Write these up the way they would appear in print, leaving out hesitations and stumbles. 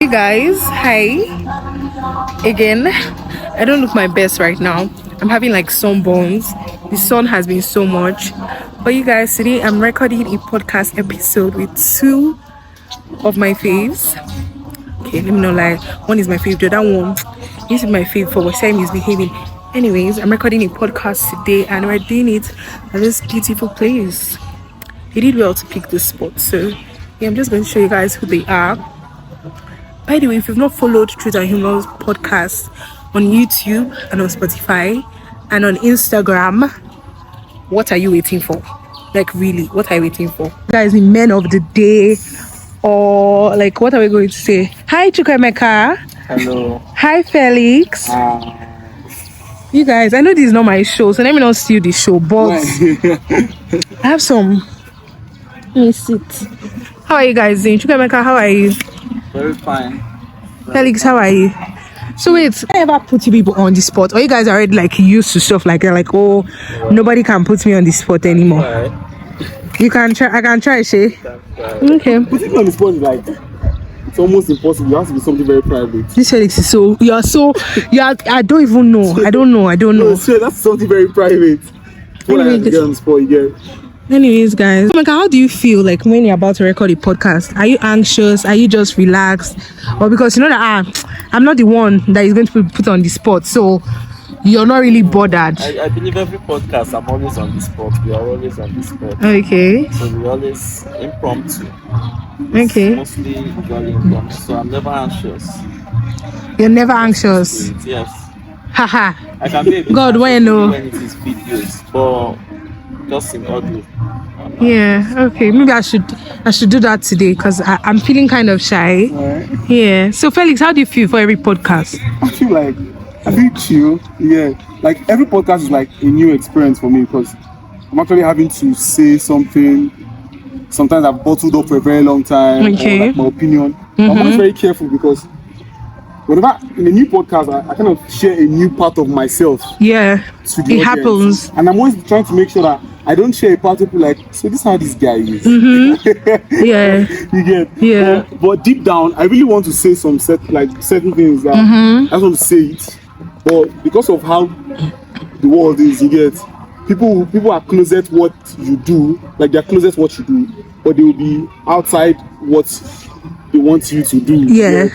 guys, hi again. I don't look my best right now. I'm having like sunburns. The sun has been so much. But you guys, today I'm recording a podcast episode with two of my faves. Okay, let me not lie. One is my fave, the other one is my fave for what time is behaving. Anyways, I'm recording a podcast today and we're doing it at this beautiful place. He did well to pick this spot, so yeah, I'm just going to show you guys who they are. By the way, if you've not followed Truths and Humour Podcast on YouTube and on Spotify and on Instagram, what are you waiting for? Like, really, what are you waiting for? Guys, the men of the day, or like, what are we going to say? Hi, Chukwemeka. Hello. Hi, Felix. You guys, I know this is not my show, so let me not steal the show, but I have some. Let me sit. How are you guys doing? Chukwemeka, how are you? Very fine. Felix, how are you? So wait, I ever put you people on the spot, or you guys are already like used to stuff like that? Like, oh, nobody can put me on the spot anymore. You can try. I can try, Shay. Okay. Putting me on the spot is like, it's almost impossible. You have to be something very private. This Felix is so. You are. I don't even know. I don't know. No, sure, that's something very private. What I have to get on the spot, you get. Anyways, guys, how do you feel like when you're about to record a podcast? Are you anxious? Are you just relaxed? Or because you know that I'm not the one that is going to be put on the spot, so you're not really bothered? I believe every podcast I'm always on the spot. We are always on the spot. Okay. So we always impromptu. Okay. Mostly jolly impromptu. So I'm never anxious. You're never anxious? Yes. Haha. I can be a bit God, when it is videos, but just in audio. Yeah, okay, maybe I should do that today because I'm feeling kind of shy. Right. Yeah. So Felix, how do you feel for every podcast? I feel chill. Yeah, like every podcast is like a new experience for me because I'm actually having to say something. Sometimes I've bottled up for a very long time. Okay. Or like my opinion. I'm always very careful because whenever in a new podcast I kind of share a new part of myself. Yeah. To the it audience. happens. And I'm always trying to make sure that I don't share a part of people like, so this is how this guy is. Yeah. You get. Yeah. But deep down, I really want to say certain things that I just want to say it. But because of how the world is, you get, people are closet what you do, like they're closet what you do, but they will be outside what they want you to do. Yeah.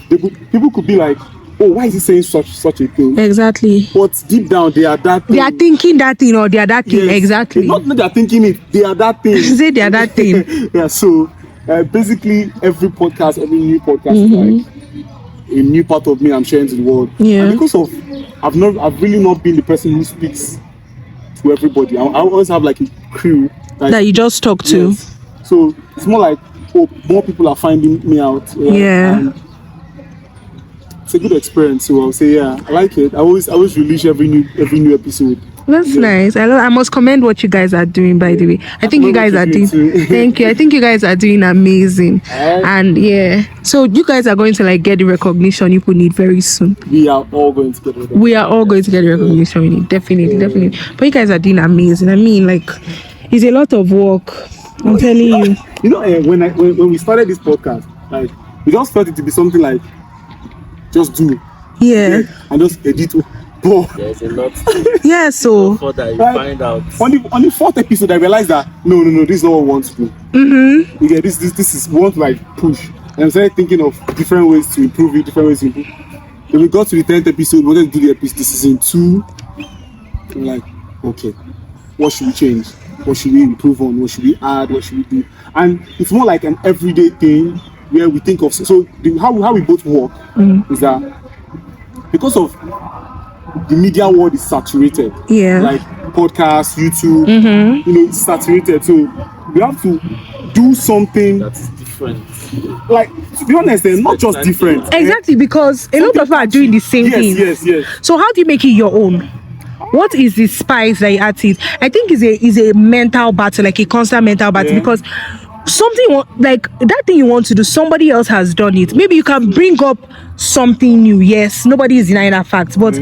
People could be like, oh, why is he saying such a thing? Exactly. But deep down, they are that thing. They are thinking that thing or they are that thing. Yes. Exactly. Not they are thinking it, they are that thing. Say they are that thing. Yeah, so basically every new podcast is like a new part of me I'm sharing to the world. Yeah. And because of I've really not been the person who speaks to everybody. I always have like a crew that you just talk to. Yes. So it's more like, oh, more people are finding me out. Yeah. And it's a good experience, so I'll say I like it. I always release every new episode. That's nice. I must commend what you guys are doing, by the way. I think you guys are doing. Thank you. I think you guys are doing amazing. And yeah, so you guys are going to like get the recognition you need very soon. We are all going to get it. We are all going to get the recognition we need. Definitely. But you guys are doing amazing. I mean, like, it's a lot of work. I'm telling you. You know, when we started this podcast, like, we just felt it to be something like, just do. Yeah. And just edit. But there's a lot. Yeah, so that you find out. On the fourth episode, I realized that no, this is not what we want to do. Yeah, this is we want to like push. And I started thinking of different ways to improve it, Then we got to the 10th episode, we wanted to do the episode. This is in 2. I'm like, okay, what should we change? What should we improve on? What should we add? What should we do? And it's more like an everyday thing where we think of. So how we both work is that because of the media world is saturated. Yeah. Like podcasts, YouTube, it's saturated. So we have to do something that's different. Like, to be honest, they're not just different. Exactly, because a lot of people are doing the same thing. Yes. So how do you make it your own? What is the spice that you add to it? I think is a mental battle, like a constant mental battle, because something like that thing you want to do, somebody else has done it. Maybe you can bring up something new. Yes, nobody is denying that fact, but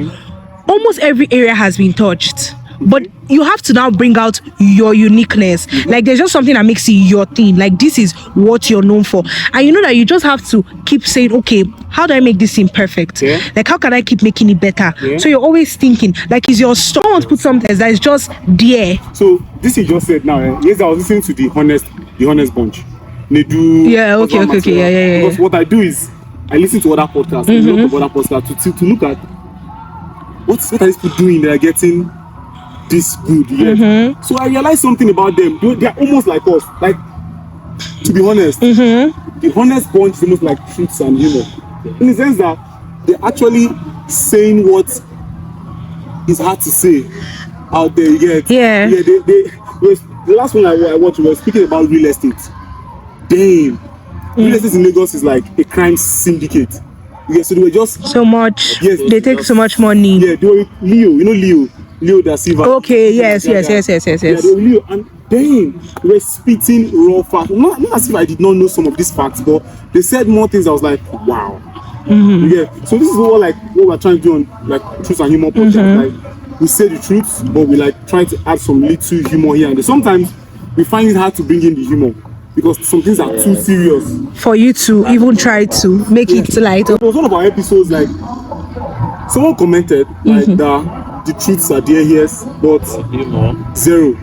almost every area has been touched. but you have to now bring out your uniqueness. Like there's just something that makes it your thing. Like this is what you're known for, and you know that you just have to keep saying, okay, how do I make this thing perfect? Like how can I keep making it better? So you're always thinking, like, is your store to put something that is just there? So this you just said now, yes, I was listening to the honest bunch. They do Okay. Because what I do is I listen to other podcasts, a lot of other podcasts to look at what are these people doing that are getting this good. So I realized something about them. They're almost like us. Like, to be honest, the honest bunch is almost like Truths and Humour, in the sense that they're actually saying what is hard to say out there. The last one I watched, we were speaking about real estate. Damn, real estate in Lagos is like a crime syndicate. So they were just so much. Yes, they take so much money. Yeah, they were Leo da Silva. Okay, yes. Yeah, they were Leo, and damn, they were spitting raw facts. Not as if I did not know some of these facts, but they said more things. I was like, wow. So this is what we're trying to do on like Truths and Humour Podcast. Like we say the truth, but we like trying to add some little humor here and there. Sometimes we find it hard to bring in the humor, because some things are too serious for you to even try to make it light. It was one of our episodes, like someone commented like the truths are there, yes, but zero.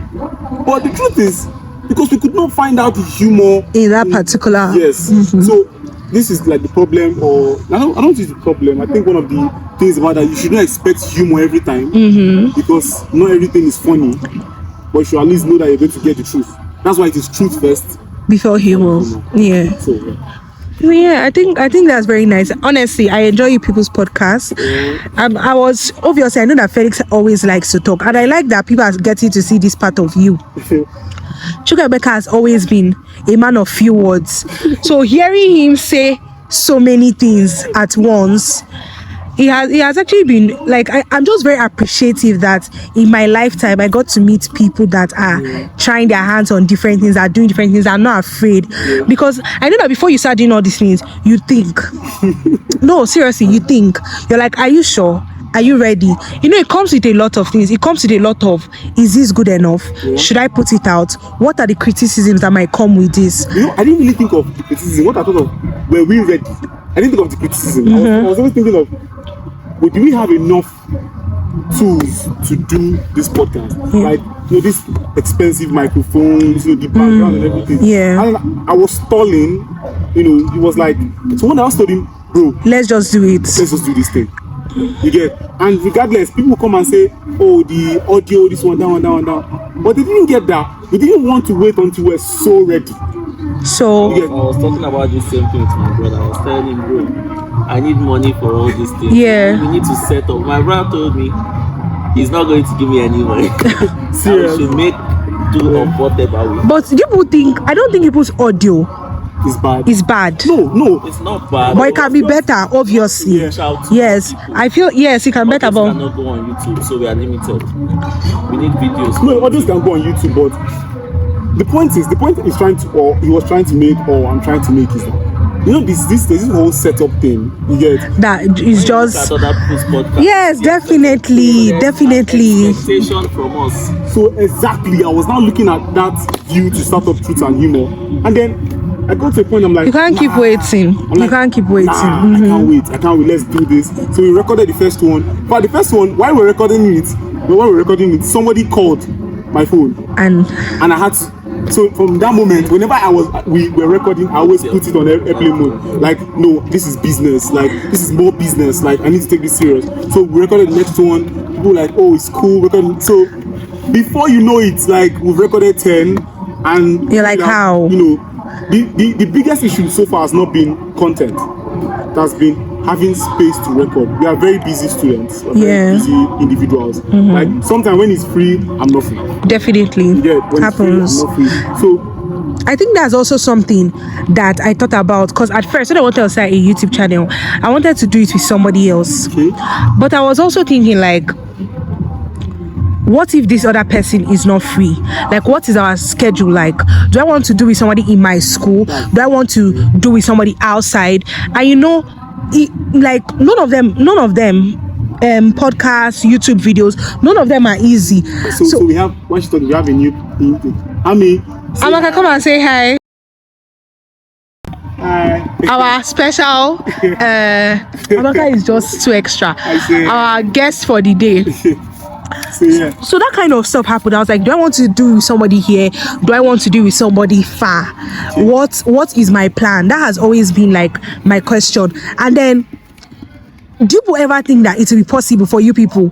But the truth is, because we could not find out the humor in that particular. Yes. So this is like the problem, or I don't think it's the problem. I think one of the things about that, you should not expect humor every time, because not everything is funny, but you should at least know that you're going to get the truth. That's why it is truth first before humor. I think that's very nice. Honestly, I enjoy you people's podcast. I know that Felix always likes to talk, and I like that people are getting to see this part of you. Chukwuemeka has always been a man of few words, so hearing him say so many things at once, he has actually been like, I'm just very appreciative that in my lifetime I got to meet people that are trying their hands on different things, are doing different things, are not afraid. Because I know that before you start doing all these things, you think no, seriously, you think, you're like, are you sure? Are you ready? You know, it comes with a lot of things. It comes with a lot of, is this good enough? Should I put it out? What are the criticisms that might come with this? You know, I didn't really think of the criticism. What I thought of, were we ready? I didn't think of the criticism. I was always thinking of, well, do we have enough tools to do this podcast? Like, you know, this expensive microphones, you know, the background and everything. And I was stalling, you know, he was like, so when I told him, bro, let's just do it. Let's just do this thing. You get, and regardless, people come and say, oh, the audio, this one, that one. But they didn't get that. They didn't want to wait until we're so ready. So I was talking about the same thing to my brother. I was telling him, bro, I need money for all these things. We need to set up. My brother told me he's not going to give me any money. So we should make do of whatever we. But people think, I don't think people's audio is bad. No, it's not bad. But it can be better, obviously. Yes, I feel it can better. But cannot go on YouTube, so we are limited. We need videos. No, others can go on YouTube, but the point is trying to, or he was trying to make, or I'm trying to make, is that, you know, this whole setup thing, you get that is just yes, definitely. Expectation from us. So exactly, I was now looking at that view to start up Truth and Humour, and then I got to a point, I'm like, you can't keep waiting. I can't wait. I can't wait. Let's do this. So we recorded the first one. But the first one, while we're recording it, somebody called my phone, and I had to. So from that moment, whenever we were recording, I always put it on airplane mode. Like, no, this is business. Like, this is more business. Like, I need to take this serious. So we recorded the next one. People were like, oh, it's cool. So before you know it, like, we've recorded 10, and you're like, how? You know, the biggest issue so far has not been content. It has been having space to record. We are very busy students. We're very busy individuals. Like, sometimes when it's free, I'm not free. Definitely. When happens. It's free, I'm not free. So I think that's also something that I thought about, because at first when I wanted to start a YouTube channel, I wanted to do it with somebody else. But I was also thinking, like, what if this other person is not free? Like, what is our schedule like? Do I want to do with somebody in my school? Do I want to do with somebody outside? And you know, like, none of them podcasts, YouTube videos. None of them are easy. So we have, what she told me, we have a new Ami. Amaka, come and say hi. Hi. Our special Amaka is just too extra. Our guest for the day. So that kind of stuff happened. I was like, do I want to do with somebody here? Do I want to do with somebody far? What is my plan? That has always been like my question. And then, do you ever think that it will be possible for you people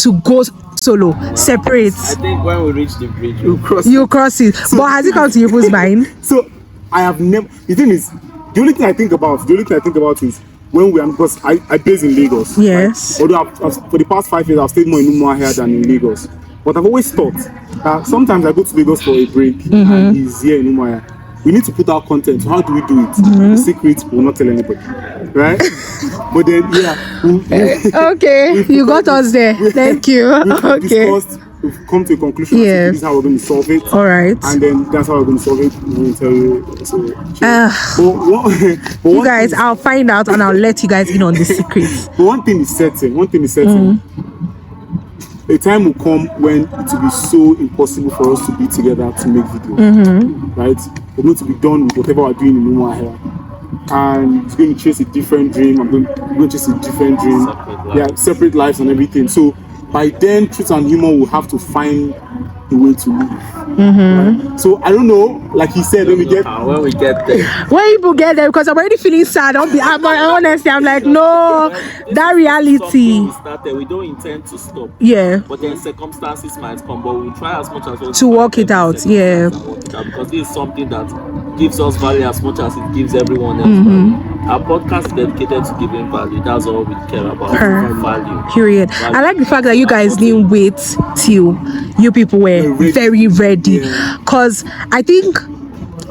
to go solo, separate? I think when we reach the bridge, you cross it. So, but has it come to your people's mind? So I have never. The thing is, the only thing I think about is when we are, because I base in Lagos. Yes. Right? Although for the past 5 years I've stayed more in Umuahia than in Lagos. But I've always thought that sometimes I go to Lagos for a break and he's here in Umuahia. We need to put out content. So how do we do it? The secret, we'll not tell anybody. Right? But then, okay, you got us there. Thank you. We've come to a conclusion. Yes. This is how we're going to solve it. All right. And then that's how we're going to solve it. We'll tell you. You guys, I'll find out and I'll let you guys in on the secrets. But one thing is certain. A time will come when it will be so impossible for us to be together to make videos. Right? We're going to be done with whatever we're doing in Umuahia. And it's going to chase a different dream. We're going to chase a different dream. Separate lives and everything. So by then, Truths and Humour will have to find a way to live. Right? So I don't know, like he said, when we get there. When people get there, because I'm already feeling sad. Honestly, I'm like, no, that reality. We don't intend to stop. Yeah. But then circumstances might come, but we'll try as much as possible to work it out. Yeah. Because this is something that gives us value as much as it gives everyone else value. Our podcast is dedicated to giving value. That's all we care about. Value. Period. I like the fact that you guys didn't wait till you people were very ready. Because I think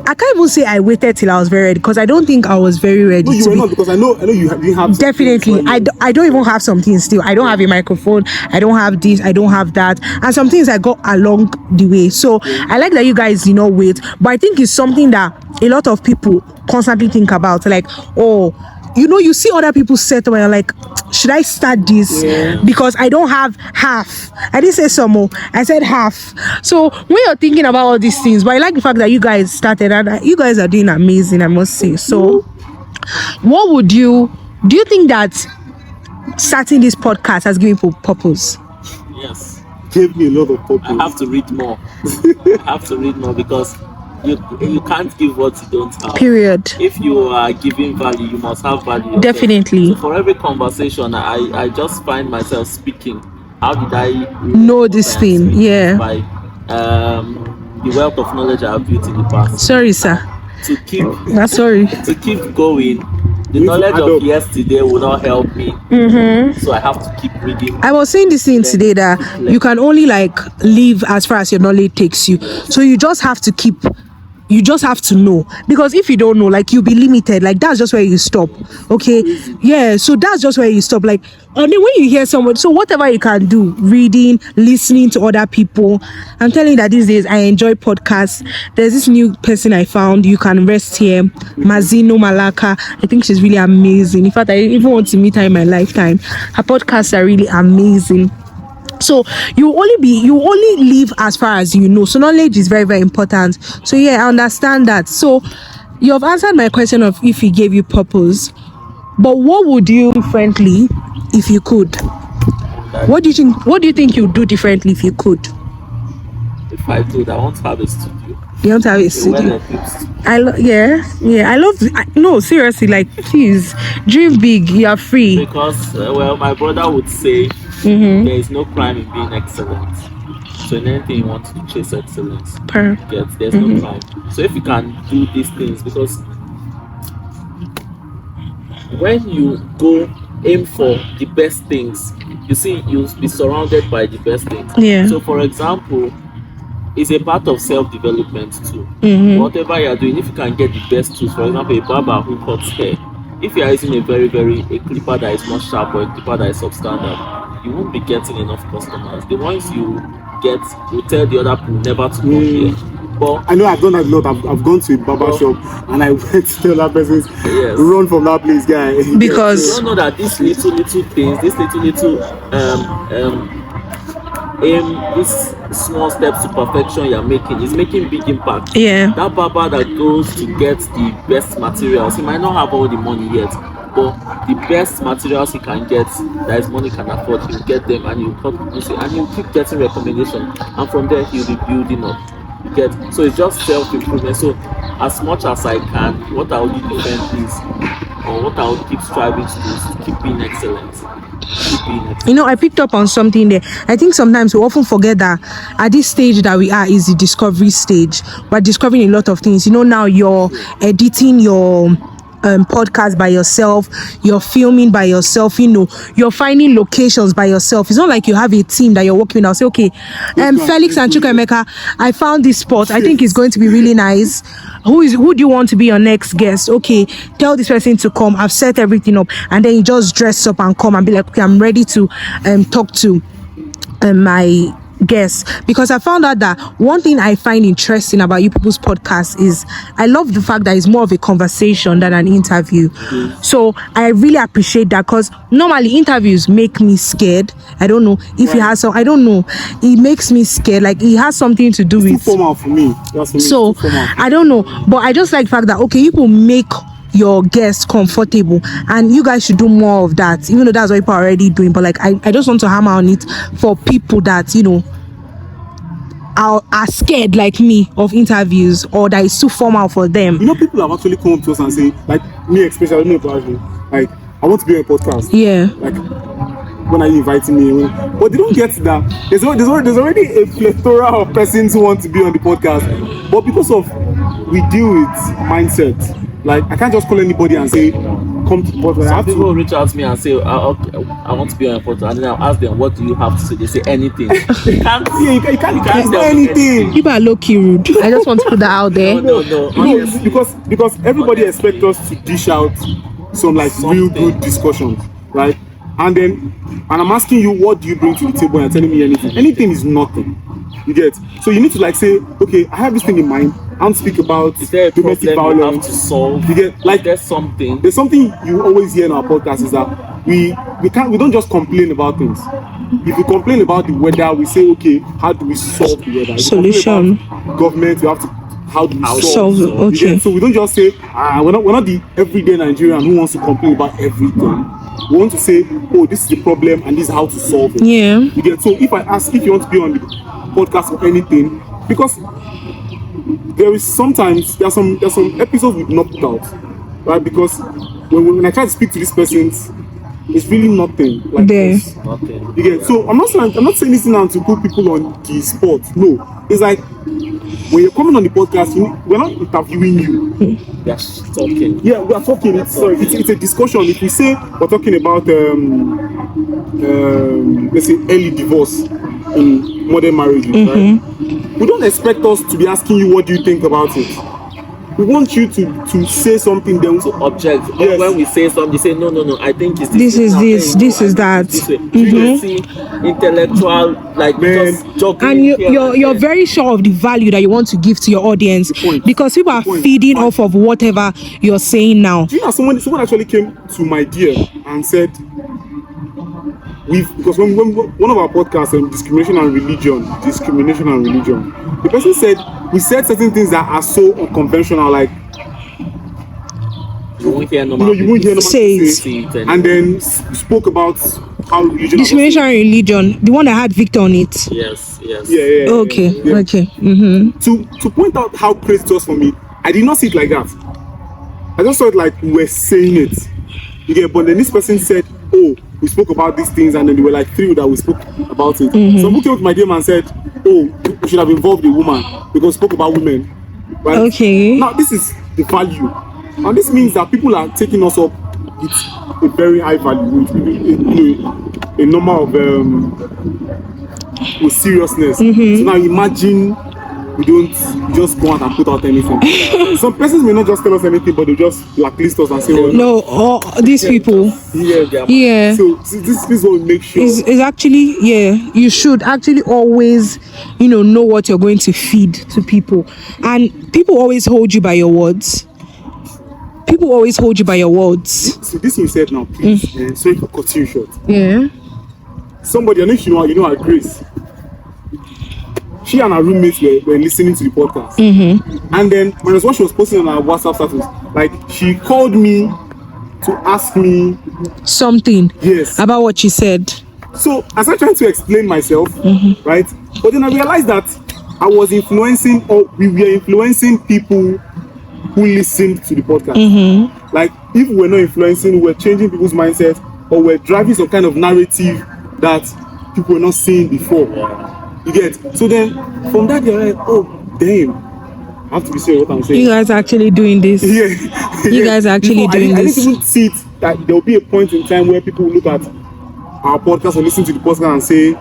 I can't even say I waited till I was very ready, because I don't think I was very ready. No, you were not, because I know you didn't have. Definitely, I don't even have something still. I don't have a microphone. I don't have this. I don't have that. And some things I got along the way. So I like that you guys did not wait. But I think it's something that a lot of people constantly think about. Like, oh, you see other people set where you're like, should I start this? Because I don't have half. I didn't say some more. I said half. So when you're thinking about all these things, but I like the fact that you guys started, and you guys are doing amazing, I must say. So what do you think that starting this podcast has given you purpose? Yes. Gave me a lot of purpose. I have to read more. Because you can't give what you don't have. Period. If you are giving value, you must have value yourself. Definitely. So for every conversation, I just find myself speaking. How did I know this thing? Yeah. By the wealth of knowledge I have built in the past. Sorry, sir. To keep going. The knowledge of yesterday will not help me. So I have to keep reading. I was saying this thing today that you can only live as far as your knowledge takes you. So you just have to know, because if you don't know, you'll be limited. That's just where you stop. Okay. Yeah. So that's just where you stop. And then when you hear someone, so whatever you can do, reading, listening to other people. I'm telling you that these days I enjoy podcasts. There's this new person I found. You Can Rest Here, Mazino Malaka. I think she's really amazing. In fact, I even want to meet her in my lifetime. Her podcasts are really amazing. So you only live as far as you know. So knowledge is very, very important. So yeah, I understand that. So you have answered my question of if he gave you purpose, but what would you do differently if you could? What do you think you'd do differently if you could? If I could, I want to have a studio. You want to have a studio? I love. No, seriously, please dream big. You are free. Because my brother would say there is no crime in being excellent. So in anything you want to chase excellence, there's no crime. So if you can do these things, because when you go aim for the best things, you see, you'll be surrounded by the best things. Yeah. So for example, it's a part of self-development too. Whatever you're doing, if you can get the best tools, for example, a barber who cuts hair, if you are using a clipper that is not sharp or a clipper that is substandard, you won't be getting enough customers. The ones you get will tell the other people never to come here. But I know I've done that a lot. I've gone to a barber shop and I went to tell that person, run from that place, guy. Because you don't know that these little things, these little these small steps to perfection you're making is making big impact. Yeah. That barber that goes to get the best materials, he might not have all the money yet, but the best materials he can get, that his money can afford, he'll get them, and he'll keep getting recommendation, and from there he'll be building up. You get, so it's just self-improvement. So as much as I can, what I would defend is, or what I would keep striving to do, is to keep being excellent. You know, I picked up on something there. I think sometimes we often forget that at this stage that we are is the discovery stage. We're discovering a lot of things. You know, now you're editing your podcast by yourself, you're filming by yourself, you know, you're finding locations by yourself. It's not like you have a team that you're working with. I'll say, okay, Felix and Chukwemeka, I found this spot. I think it's going to be really nice. Who do you want to be your next guest? Okay, tell this person to come. I've set everything up, and then you just dress up and come and be like, okay, I'm ready to talk to my guests. Because I found out that one thing I find interesting about you people's podcast is I love the fact that it's more of a conversation than an interview. So I really appreciate that, because normally interviews make me scared. I don't know if he has some, I don't know, it makes me scared, like it has something to do with too formal for me. That's for me. So I don't know, but I just like the fact that okay, you will make your guests comfortable, and you guys should do more of that, even though that's what people are already doing. But like I just want to hammer on it for people that, you know, are scared like me of interviews, or that is too formal for them. You know, people have actually come up to us and say, like me especially, like I want to be on a podcast. Yeah. Like, when are you inviting me? But they don't get that there's already a plethora of persons who want to be on the podcast, but because of we deal with mindset. Like, I can't just call anybody and say, come to the podcast. Some people reach out to me and say, I want to be on a podcast, and then I'll ask them, what do you have to say? They say anything. You can't say anything. People are low-key rude. I just want to put that out there. No. Because everybody expects us to dish out some like real good discussions, right? And I'm asking you, what do you bring to the table? And you're telling me anything. Anything is nothing. You get? So you need to like say, okay, I have this thing in mind. I want to speak about domestic violence. You have to solve. You get? Like there's something you always hear in our podcast is that we don't just complain about things. If we complain about the weather, we say, okay, how do we solve the weather? Solution. Government, we have to, how do we solve it? Okay. So we don't just say, we're not the everyday Nigerian who wants to complain about everything. We want to say, oh, this is the problem and this is how to solve it. Yeah. You get? So if I ask if you want to be on the podcast or anything, because there's some episodes we've not put out, right? Because when I try to speak to these persons, it's really nothing like this. nothing. You get? So I'm not saying this now to put people on the spot. No, it's like when you're coming on the podcast, we're not interviewing you. We are talking. Yeah, we are talking. It's a discussion. If we say we're talking about let's say early divorce in modern marriages, right? We don't expect us to be asking you what do you think about it. We want you to say something, then to object. Yes. When we say something, you say no. I think it's This is this. This is that. You see, intellectual, like just joking. And you're very sure of the value that you want to give to your audience, because people are feeding off of whatever you're saying now. Do you know someone actually came to my DM and said, because when one of our podcasts on discrimination and religion, the person said we said certain things that are so unconventional, like you won't hear normal people say it. And then spoke about how religion. Discrimination and religion, the one that had Victor on it. Yes. Yeah. Okay. To point out how crazy it was for me, I did not see it like that. I just saw it like we were saying it. You get? But then this person said, oh, we spoke about these things, and then there were like 3 that we spoke about it. Some people came to my DM and said, oh, we should have involved a woman because we spoke about women. Right? Okay. Now this is the value, and this means that people are taking us up with a very high value, with a number of with seriousness. So now imagine we don't just go out and put out anything. Some persons may not just tell us anything, but they just blacklist us and say, "Oh, No, all these people. Yeah. So this is what we make sure. Is actually, you should actually always, know what you're going to feed to people. And people always hold you by your words. So this you said now, please. Sorry for cutting you short. Yeah. Somebody, I know you know her Grace. She and her roommates were listening to the podcast. And then when she was posting on her WhatsApp status, like she called me to ask me Something. Yes. About what she said. So I started trying to explain myself, right? But then I realized that I was influencing, or we were influencing people who listened to the podcast. Like if we're not influencing, we're changing people's mindset, or we're driving some kind of narrative that people were not seeing before. You get? So then from that they're like, oh damn, I have to be serious what I'm saying. You guys are actually doing this. Yeah. You guys are actually doing I this. didn't even see it that there will be a point in time where people will look at our podcast or listen to the podcast and say,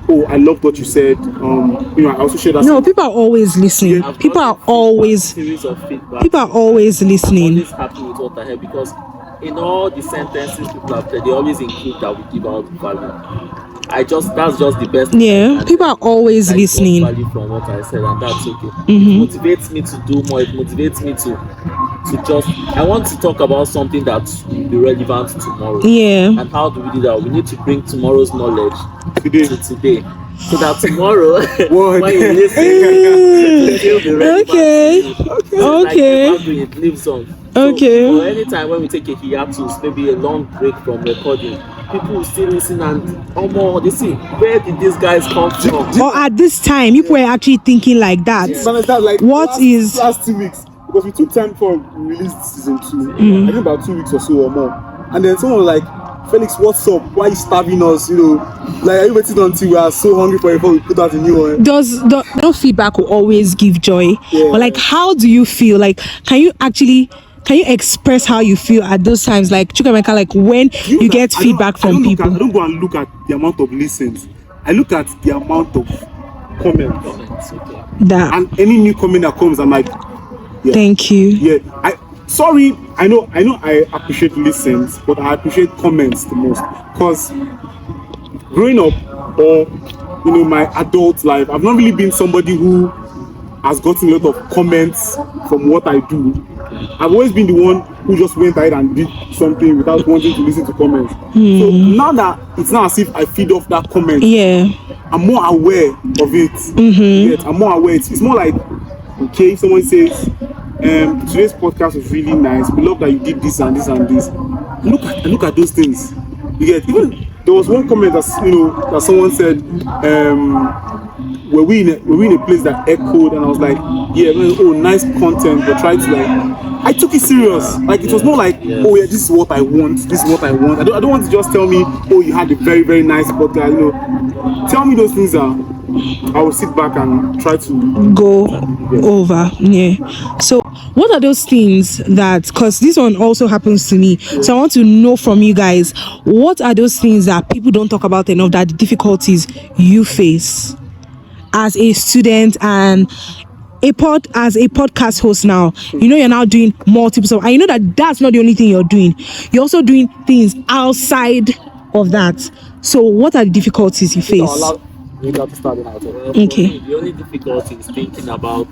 oh, I loved what you said. I also share that. No, people are always listening. People are always series of feedback. People are always listening. I'm always happy with what I heard, because in all the sentences people have said, they always include that we give out value. That's just the best. Yeah, people are always listening. Value from what I said, and that's okay. It motivates me to do more. It motivates me to just. I want to talk about something that will be relevant tomorrow. Yeah. And how do we do that? We need to bring tomorrow's knowledge to today, so that tomorrow when you listen, it will be relevant. Okay. Like it lives on. Okay. So anytime when we take a hiatus, maybe a long break from recording, people will still listen and they see, where did these guys come from? Or at this time, people were actually thinking like that. Like What is last 2 weeks? Because we took time for release season 2. I think about 2 weeks or so or more. And then someone was like, Felix, what's up? Why are you starving us? Like, are you waiting until we are so hungry for it before we put out a new one? No feedback will always give joy. Yeah. But like, how do you feel? Like, can you express how you feel at those times? Like, Chukwemeka, like when you get feedback from people. I don't go and look at the amount of listens. I look at the amount of comments. That. And any new comment that comes, I'm like, yeah. Thank you. Yeah. I know I appreciate listens, but I appreciate comments the most. Because growing up, or my adult life, I've not really been somebody who has gotten a lot of comments from what I do. I've always been the one who just went ahead and did something without wanting to listen to comments. So now that it's not as if I feed off that comment, I'm more aware of it. Yet I'm more aware. It's more like, okay, someone says, today's podcast was really nice. We love that you did this and this and this. Look at those things. You get? Even there was one comment that someone said, were we in a place that echoed, and I was like, yeah, nice content, but try to I took it serious. Like it was more like, oh yeah, this is what I want. This is what I want. I don't want to just tell me, oh, you had a very, very nice podcast. Tell me those things that I will sit back and try to go over. Yeah. So what are those things that, because this one also happens to me, so I want to know from you guys, what are those things that people don't talk about enough, that the difficulties you face as a student and as a podcast host now? You're now doing multiple stuff, and that's not the only thing you're doing. You're also doing things outside of that. So what are the difficulties you face? Okay. The only difficulty is thinking about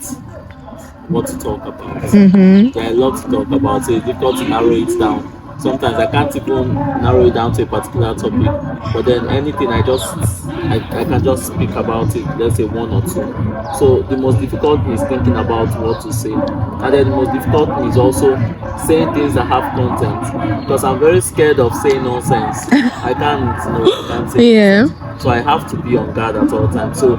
what to talk about. There are a lot to talk about, so it's difficult to narrow it down. Sometimes I can't even narrow it down to a particular topic, but then anything I can just speak about it, let's say one or two. So the most difficult thing is thinking about what to say, and then the most difficult thing is also saying things that have content, because I'm very scared of saying nonsense. I can't say so I have to be on guard at all times. So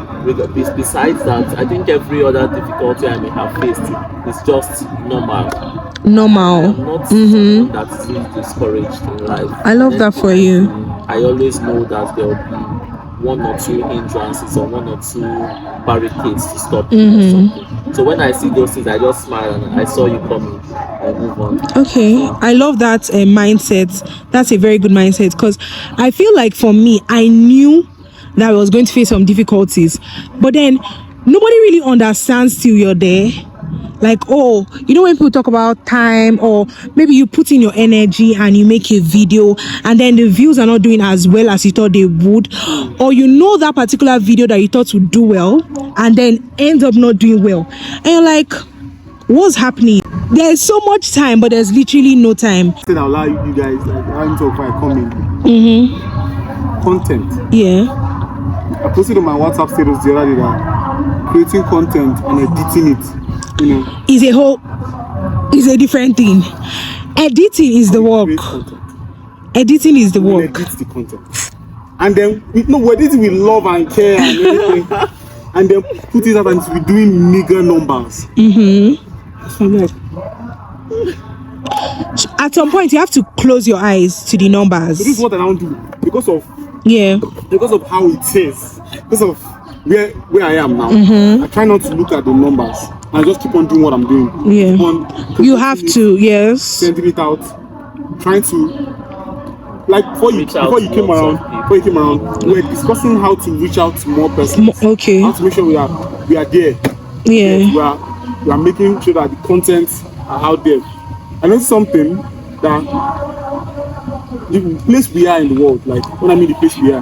besides that, I think every other difficulty I may have faced is just normal. I'm not someone that is really discouraged in life. I love that for you. I always know that there will be one or two hindrances or one or two barricades to stop me or something. So when I see those things, I just smile and I saw you coming and move on. Okay, I love that mindset. That's a very good mindset, because I feel like for me, I knew that I was going to face some difficulties, but then nobody really understands till you're there. Like, oh, you know, when people talk about time, or maybe you put in your energy and you make a video and then the views are not doing as well as you thought they would, or you know that particular video that you thought would do well and then ends up not doing well, and you're like, what's happening? There's so much time, but there's literally no time. I'll allow you guys, like, I talk by comment. Content. Yeah. I posted on my WhatsApp status the other day that creating content and editing it, you know, is a different thing. Editing is the work. Editing is the we work. edit the content, and then we're editing with love and care and everything, and then put it out and we're doing meager numbers. So I'm like, at some point you have to close your eyes to the numbers. so this is what I don't do because of how it is, because of where I am now. I try not to look at the numbers. I just keep on doing what I'm doing. Yeah. Keep on You have to, yes. sending it out, trying to, like, before you came around, we were discussing how to reach out to more persons. Okay. How to make sure we are there. Yeah. We are making sure that the contents are out there. I know something that the place we are in the world, like when I mean the place we are,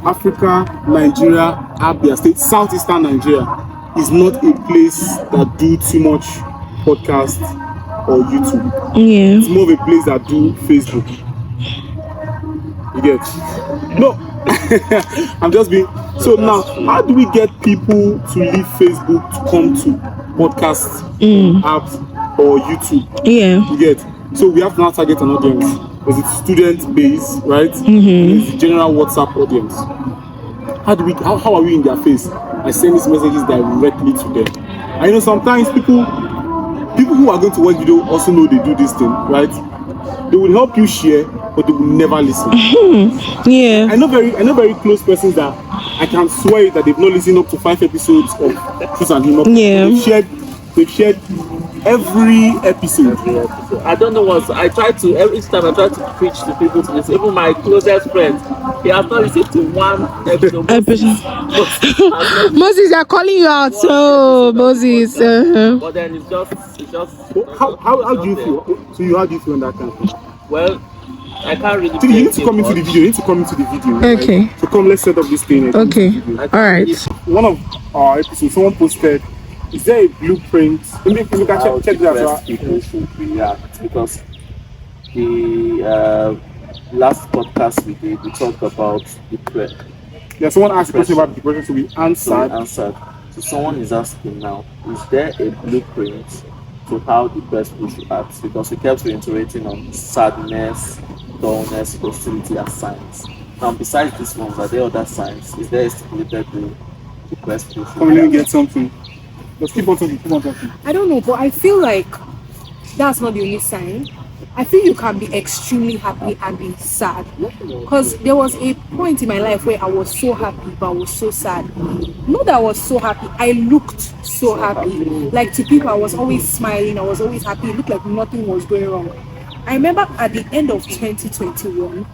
Africa, Nigeria, Abia State, Southeastern Nigeria is not a place that do too much podcast or YouTube. Yeah. It's more of a place that do Facebook. You get? No. I'm just being. So now, how do we get people to leave Facebook to come to podcast apps or YouTube? Yeah. You get? So we have to now target an audience. There's a student base, right? There's a general WhatsApp audience. How are we in their face? I send these messages directly to them. I know sometimes people who are going to watch video also know they do this thing, right? They will help you share, but they will never listen. Yeah. I know very close persons that I can swear that they've not listened up to 5 episodes of Truths and Humour. Yeah. They've shared every episode. I don't know what each time I try to preach to people to listen. Even my closest friends, he has not listened to one episode. Moses, they're calling you out. So Moses. But then it's just. How do you feel? So how do you feel on that kind of thing? Well, I can't really. So you need to come into the video. You need to come into the video. Okay. Right? So come, let's set up this thing. Okay. All right. One of our episodes, someone posted, is there a blueprint? You can check that as well. People should react, because the last podcast we did, we talked about depression. Yeah, someone asked a question about depression, so we answered. So someone is asking now, is there a blueprint to how depressed people should act? Because we kept reiterating on sadness, dullness, hostility as signs. Now, besides these ones, are there other signs? Is there a stipulated way depressed people should Come and let me get something. Let's keep on talking. I don't know, but I feel like that's not the only sign. I feel you can be extremely happy and be sad. Because there was a point in my life where I was so happy, but I was so sad. Not that I was so happy, I looked so happy. Like, to people, I was always smiling, I was always happy. It looked like nothing was going wrong. I remember at the end of 2021,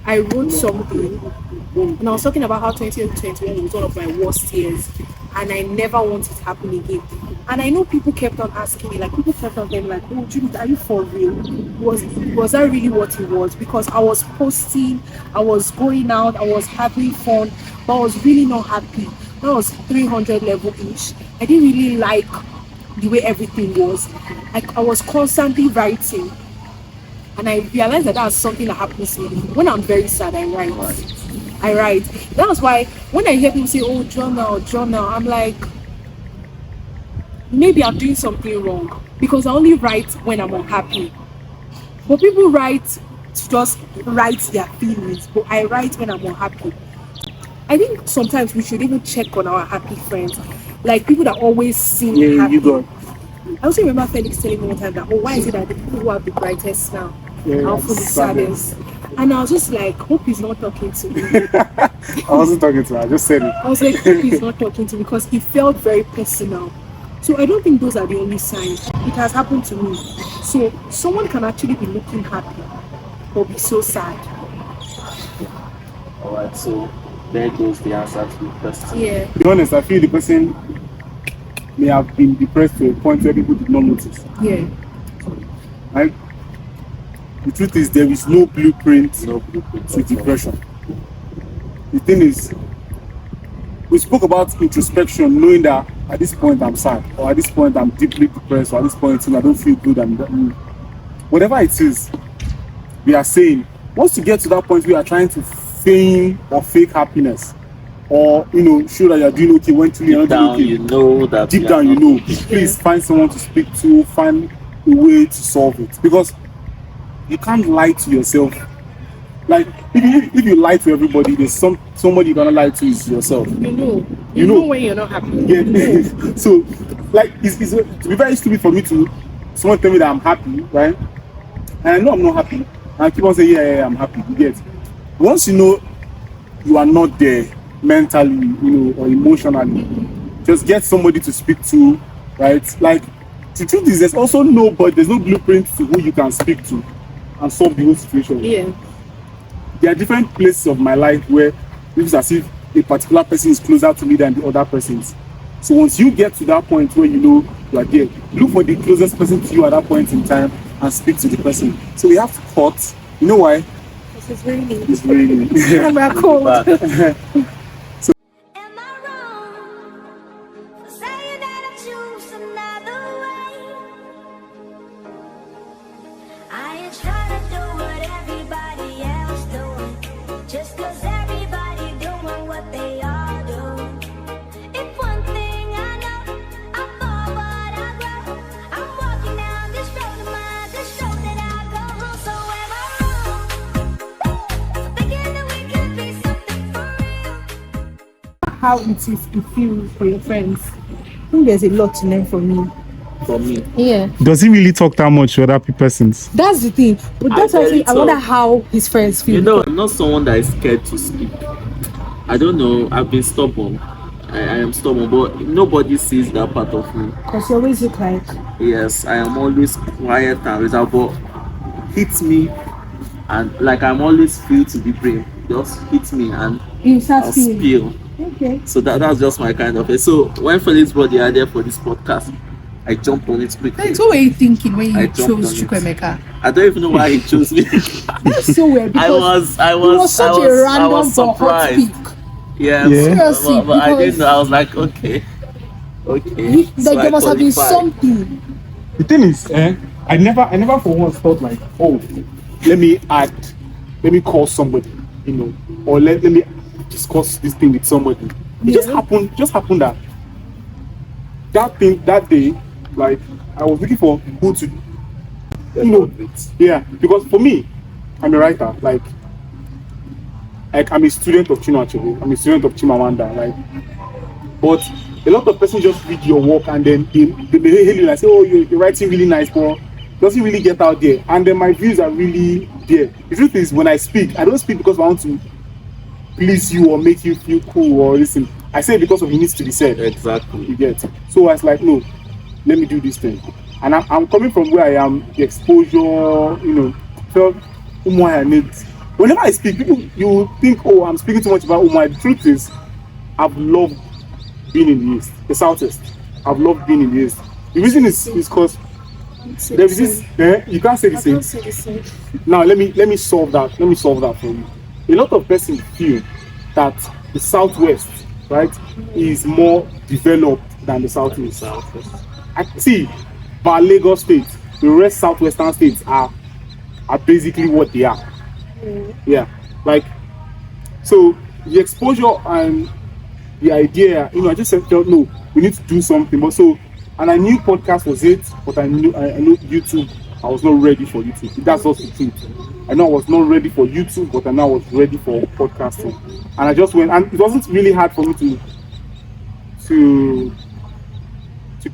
I wrote something, and I was talking about how 2021 was one of my worst years, and I never want it to happen again. And I know people kept on asking me, like, people kept on saying, like, oh, Judith, are you for real? Was that really what it was? Because I was posting, I was going out, I was having fun, but I was really not happy. That was 300 level-ish. I didn't really like the way everything was. I was constantly writing. And I realized that that's something that happens to me. When I'm very sad, I write. That's why when I hear people say, oh, journal, I'm like, maybe I'm doing something wrong, because I only write when I'm unhappy. But people write to just write their feelings, but I write when I'm unhappy. I think sometimes we should even check on our happy friends, like people that always seem happy. You go. I also remember Felix telling me one time that, oh, why is it that the people who have the brightest now are often the saddest? And I was just like, hope he's not talking to me. I wasn't talking to her, I just said it. I was like, hope he's not talking to me, because it felt very personal. So I don't think those are the only signs. It has happened to me. So someone can actually be looking happy or be so sad. Alright, so there goes the answer to the question. Yeah. To be honest, I feel the person may have been depressed to a point where people did not notice. Yeah. Right? The truth is, there is no blueprint to depression. The thing is, we spoke about introspection, knowing that at this point I'm sad, or at this point I'm deeply depressed, or at this point I don't feel good, and whatever it is, we are saying, once you get to that point, we are trying to feign or fake happiness, or show that you're doing okay when truly you're not doing okay. Deep down, you know. Please find someone to speak to, find a way to solve it, because you can't lie to yourself. Like if you lie to everybody, there's somebody you're gonna lie to is yourself. You know when you're not happy. Yeah. So like it's to be very stupid for me to someone tell me that I'm happy, right? And I know I'm not happy, and I keep on saying yeah, I'm happy. You get. Once you know you are not there mentally, or emotionally, just get somebody to speak to, right? Like the truth is, there's no blueprint to who you can speak to and solve the whole situation. Yeah. There are different places of my life where it's as if a particular person is closer to me than the other persons. So once you get to that point where you are there, look for the closest person to you at that point in time and speak to the person. So we have to cut. You know why? Because it's raining. It's raining. And we're cold. Am I wrong for saying that I choose another way? I ain't trying to do what everybody else doing, just 'cause everybody doing what they all do. If one thing I know, I fall but I grow. I'm walking down this road of mine, this road that I go home. So am I wrong? Thinking that we could be something for real. How it feels for your friends. I think there's a lot to learn from me. Yeah. Does he really talk that much to other persons? That's the thing. But that's why I wonder how his friends feel. I'm not someone that is scared to speak. I don't know. I've been stubborn. I am stubborn, but nobody sees that part of me. Because you always look like. Yes, I am always quiet and reserved, but hit me, and like I'm always feel to be brave. Just hit me and I'll spill. Okay. So that's just my kind of it. So when Felix brought the idea for this podcast, I jumped on it quickly. Thanks. What were you thinking when you chose Chukwemeka? I don't even know why he chose me. That's so weird. Because I was surprised. Yeah. Seriously, but I didn't know. I was like, okay. So there must have been something. The thing is, I never for once thought like, oh, let me call somebody, or let me discuss this thing with somebody. It just happened that thing that day, like I was looking for who to, yeah, because for me, I'm a writer, like I'm a student of Chinua, I'm a student of Chimamanda, like, but a lot of persons just read your work and then they hail you like, say, oh, you're writing really nice, but doesn't really get out there, and then my views are really there. The truth is, when I speak, I don't speak because I want to please you or make you feel cool or listen. I say it because of it needs to be said. Exactly. You get. So I was like, no, let me do this thing. And I'm coming from where I am, the exposure, felt Umwa I need. Whenever I speak, people you think, oh, I'm speaking too much about Umwa. The truth is, I've loved being in the East, the Southeast. I've loved being in the East. The reason is because there is this. You can't say the same. Now let me solve that. Let me solve that for you. A lot of persons feel that the Southwest, right, is more developed than the Southeast. I see, but Lagos State, the rest Southwestern states are basically what they are. Yeah, like, so the exposure and the idea, I just felt, no, we need to do something. But so, and I knew podcast was it, but I knew YouTube. I was not ready for YouTube. That's also the truth. I know I was not ready for YouTube, but I know I was ready for podcasting. And I just went, and it wasn't really hard for me to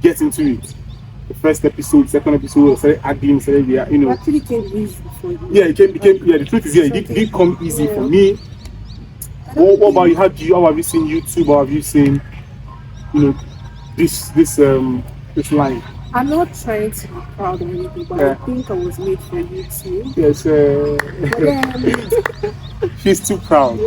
get into it. The first episode, second episode, I started acting, It actually came easy for you. Yeah, it became. Yeah, the truth is, yeah, it did come easy for me. What about you? How have you seen YouTube? How have you seen, this line? I'm not trying to be proud or anything, but I think I was made for YouTube. Yes. She's too proud.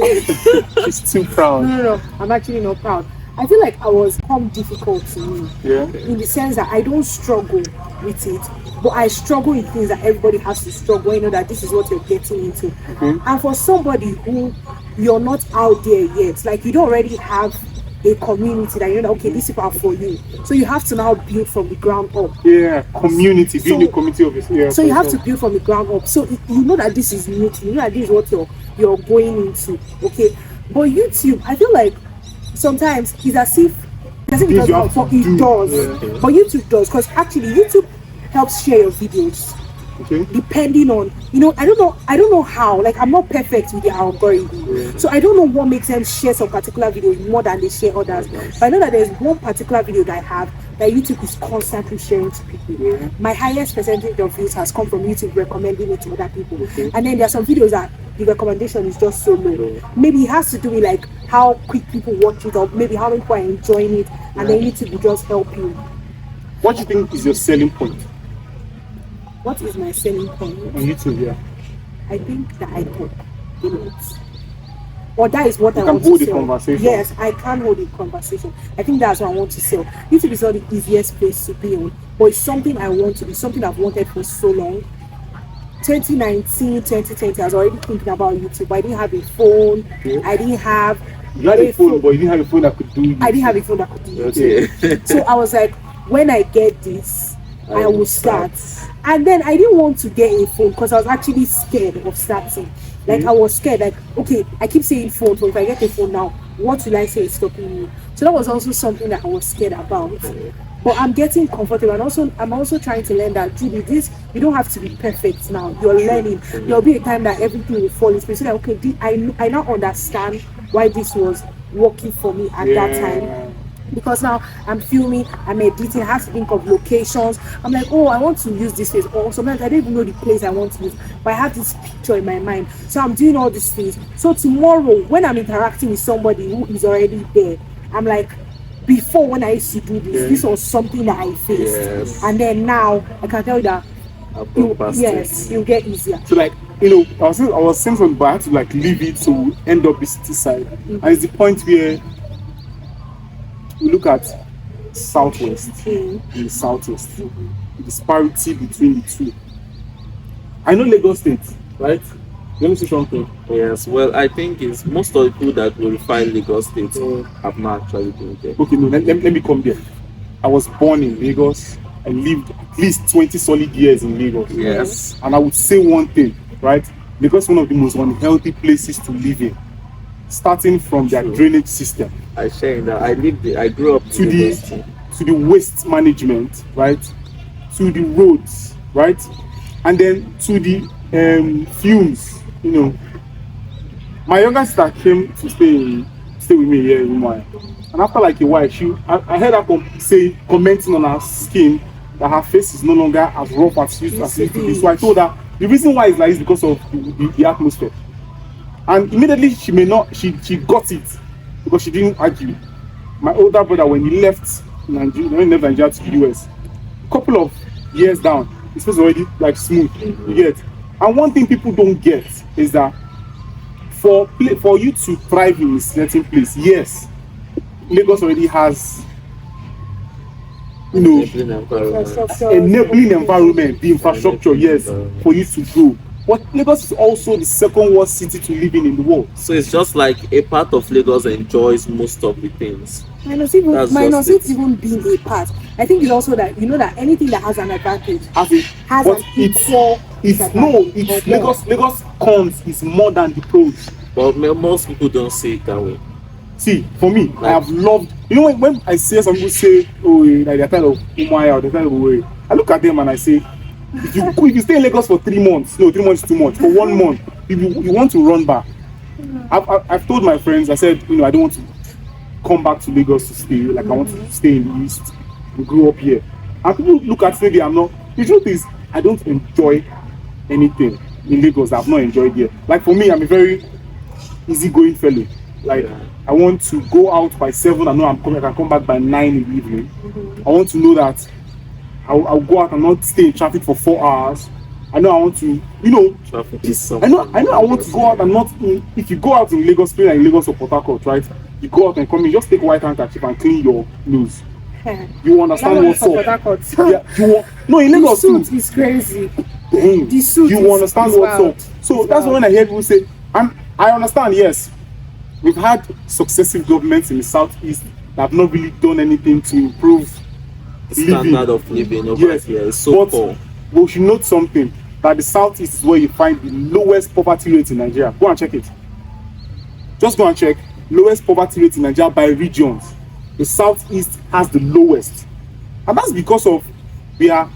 She's too proud. No. I'm actually not proud. I feel like I was difficult to me. Yeah. In the sense that I don't struggle with it, but I struggle with things that everybody has to struggle. You know that this is what you're getting into, and for somebody who you're not out there yet, like you don't already have a community that you know, okay, these people are for you, so you have to now build from the ground up. Yeah, community, being a community of it. Yeah. So you have to build from the ground up. So you know that this is new to you. You know that this is what you're going into. Okay, but YouTube, I feel like sometimes it's as if it doesn't does not for it does, but YouTube does, because actually YouTube helps share your videos. Okay. Depending on, you know, I don't know how, like I'm not perfect with the algorithm, so I don't know what makes them share some particular videos more than they share others, but I know that there's one particular video that I have that YouTube is constantly sharing to people. My highest percentage of views has come from YouTube recommending it to other people, and then there are some videos that the recommendation is just so low. Maybe it has to do with like how quick people watch it, or maybe how many people are enjoying it, and then YouTube will just help you. What do you think is your selling point What is my selling point? on YouTube? Yeah. I think that I talk a lot. Or that is what I can want hold to a sell. conversation. Yes, I can hold a conversation. I think that's what I want to sell. YouTube is not the easiest place to be on, but it's something I want to be, something I've wanted for so long. 2019, 2020, I was already thinking about YouTube. I didn't have a phone. I didn't have You had a phone, but you didn't have a phone that could do it. I didn't have a phone that could do it. So I was like, when I get this, I will start. And then I didn't want to get a phone because I was actually scared of starting. Like I was scared, like, okay, I keep saying phone, so if I get a phone now, what will I say is stopping me? So that was also something that I was scared about. But I'm getting comfortable, and I'm also trying to learn that Judy, this you don't have to be perfect now. You're learning. There'll be a time that everything will fall into place. So that okay, I now understand why this was working for me at that time. Because now I'm filming, I'm editing, I have to think of locations. I'm like, oh, I want to use this place. Or sometimes I don't even know the place I want to use, but I have this picture in my mind. So I'm doing all these things. So tomorrow, when I'm interacting with somebody who is already there, I'm like, before when I used to do this, this was something that I faced. And then now I can tell you that you get easier. So like, you know, I was saying something, but I had to like leave it to end up the city side. And it's the point where we look at southwest and the southwest, the disparity between the two. I know Lagos State, right? Let me say something. Yes, well, I think it's most of the people that glorify Lagos State have not actually been there. Okay, no, let me come there. I was born in Lagos. I lived at least 20 solid years in Lagos. Yes. And I would say one thing, right? Lagos is one of the most unhealthy places to live in, starting from their drainage system. I share in that. I grew up to the waste management, right? To the roads, right? And then to the fumes. You know, my younger sister came to stay with me here in Umuahia. And after like a while, I heard her commenting on her skin that her face is no longer as rough as it used to be. So I told her the reason why it's like this is because of the atmosphere. And immediately she got it because she didn't argue. My older brother, when he left Nigeria to the US, a couple of years down, his face was already like smooth. You get? And one thing people don't get is that for you to thrive in a certain place, yes, Lagos already has, you know, enabling environment, the infrastructure, yes, for you to grow. But Lagos is also the second worst city to live in the world. So it's just like a part of Lagos enjoys most of the things. Minus it even being a part. I think it's also that you know that anything that has an advantage has an equal. Lagos cons is more than the pros. But most people don't see it that way. See, for me, I have loved. You know when I see some people say, "Oh, like they're kind of Umuahia or they're kind of away," I look at them and I say, if you stay in Lagos for 3 months, 3 months is too much. For 1 month, if you want to run back. I've told my friends, I said, you know, I don't want to come back to Lagos to stay. Like I want to stay in the East and grow up here. And people look at maybe I'm not. The truth is, I don't enjoy anything in Lagos that I've not enjoyed here. Like for me, I'm a very easygoing fellow. Like I want to go out by 7. I know I can come back by 9 in the evening. I want to know that I'll go out and not stay in traffic for 4 hours. I know I want to, you know, traffic is I know I want to go out and not. If you go out in Lagos, play like Lagos or Port Harcourt, right? you go out and come in, just take white handkerchief and clean your nose. That You understand one what's is for up? Port Harcourt. Yeah, no, in The Lagos too. suit is crazy. The suit you is- understand is what's wild. up. So It's that's wild. when I hear people say, I understand, yes. We've had successive governments in the southeast that have not really done anything to improve Standard of living over Yes, here is so but poor. we should note something, that the southeast is where you find the lowest poverty rate in Nigeria. Go and check it. Just go and check. Lowest poverty rate in Nigeria by regions. The southeast has the lowest. And that's because of we are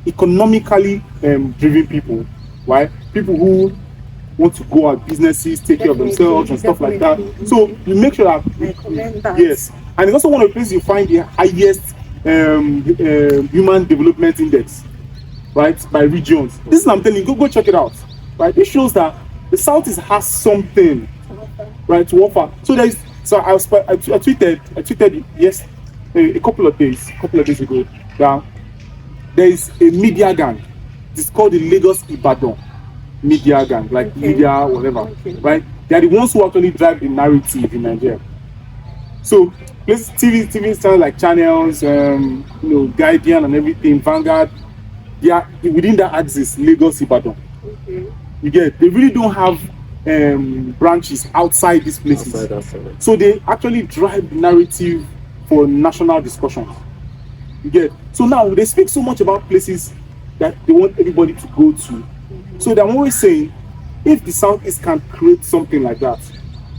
economically driven people, right? People who want to go out businesses, take care of themselves and stuff like that. Definitely. So you make sure that, I commend that. yes, and it's also one of the places you find the highest human development index, right, by regions. This is what I'm telling you. Go check it out, right? This shows that the southeast has something, right, to offer. So there's I tweeted yes a couple of days ago that there is a media gang. It's called the Lagos Ibadan media gang, like Okay. media whatever, Okay. right? They are the ones who actually drive the narrative in Nigeria. So let's TV channels like channels, Guardian and everything, Vanguard. They are within that axis, Lagos Ibadan. Okay. You get, they really don't have branches outside these places. Outside that side. So they actually drive the narrative for national discussions. You get, so now they speak so much about places that they want everybody to go to. So I'm always saying, if the Southeast can create something like that,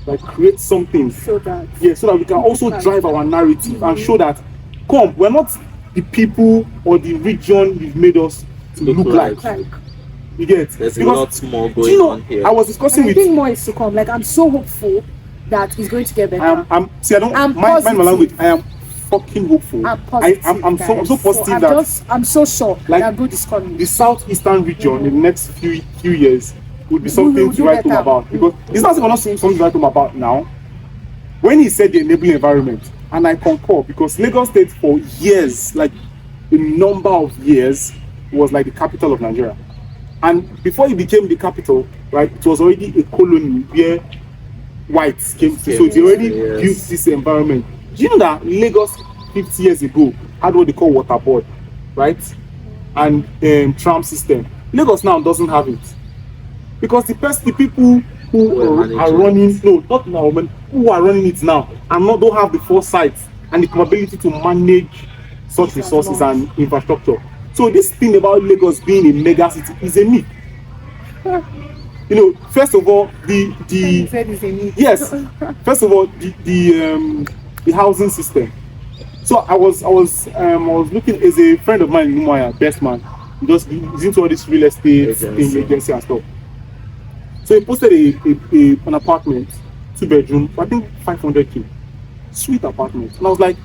like create something, So that so that we can also drive our narrative and show that, come, we're not the people or the region you've made us to Look look like. like. You get, There's a because lot more do going you know, on here. I was discussing And I with think more is to come. Like I'm so hopeful that it's going to get better. I'm see, I don't I'm mind my positive. language. I am fucking hopeful. I'm positive. I'm so guys. positive I'm that I'm so sure Like, that good is coming. the southeastern region in the next few years would be something will to do write home better. about, because it's not even something to write home about now. When he said the enabling environment, and I concur, because Lagos State for years, like a number of years, was like the capital of Nigeria. And before it became the capital, right, it was already a colony where whites came to. So they already Yes. built this environment. Do you know that Lagos 50 years ago had what they call water board, right? And tram system. Lagos now doesn't have it. Because the people who Who are are running, no, not now, but who are running it now, and don't have the foresight and the capability to manage such resources and infrastructure. So this thing about Lagos being a mega city is a myth. You know, first of all, He the said it's a need. yes, first of all, the housing system. So I was looking, as a friend of mine in Umuahia, best man, he's into all this real estate agency and stuff. So he posted an apartment, 2-bedroom, I think 500K, sweet apartment. And I was like,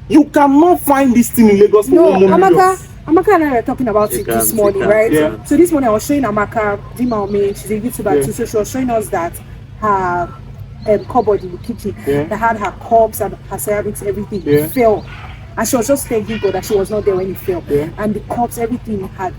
you cannot find this thing in Lagos for No, 1 million. Amaka and I were talking about You it this can't, morning, you can't, right? you can't. So this morning I was showing Amaka, Dima, she's a YouTuber Yeah. too, so she was showing us that her cupboard in the kitchen Yeah. that had her cups and her ceramics, everything Yeah. fell. And she was just thanking God that she was not there when it fell. Yeah. And the cups, everything had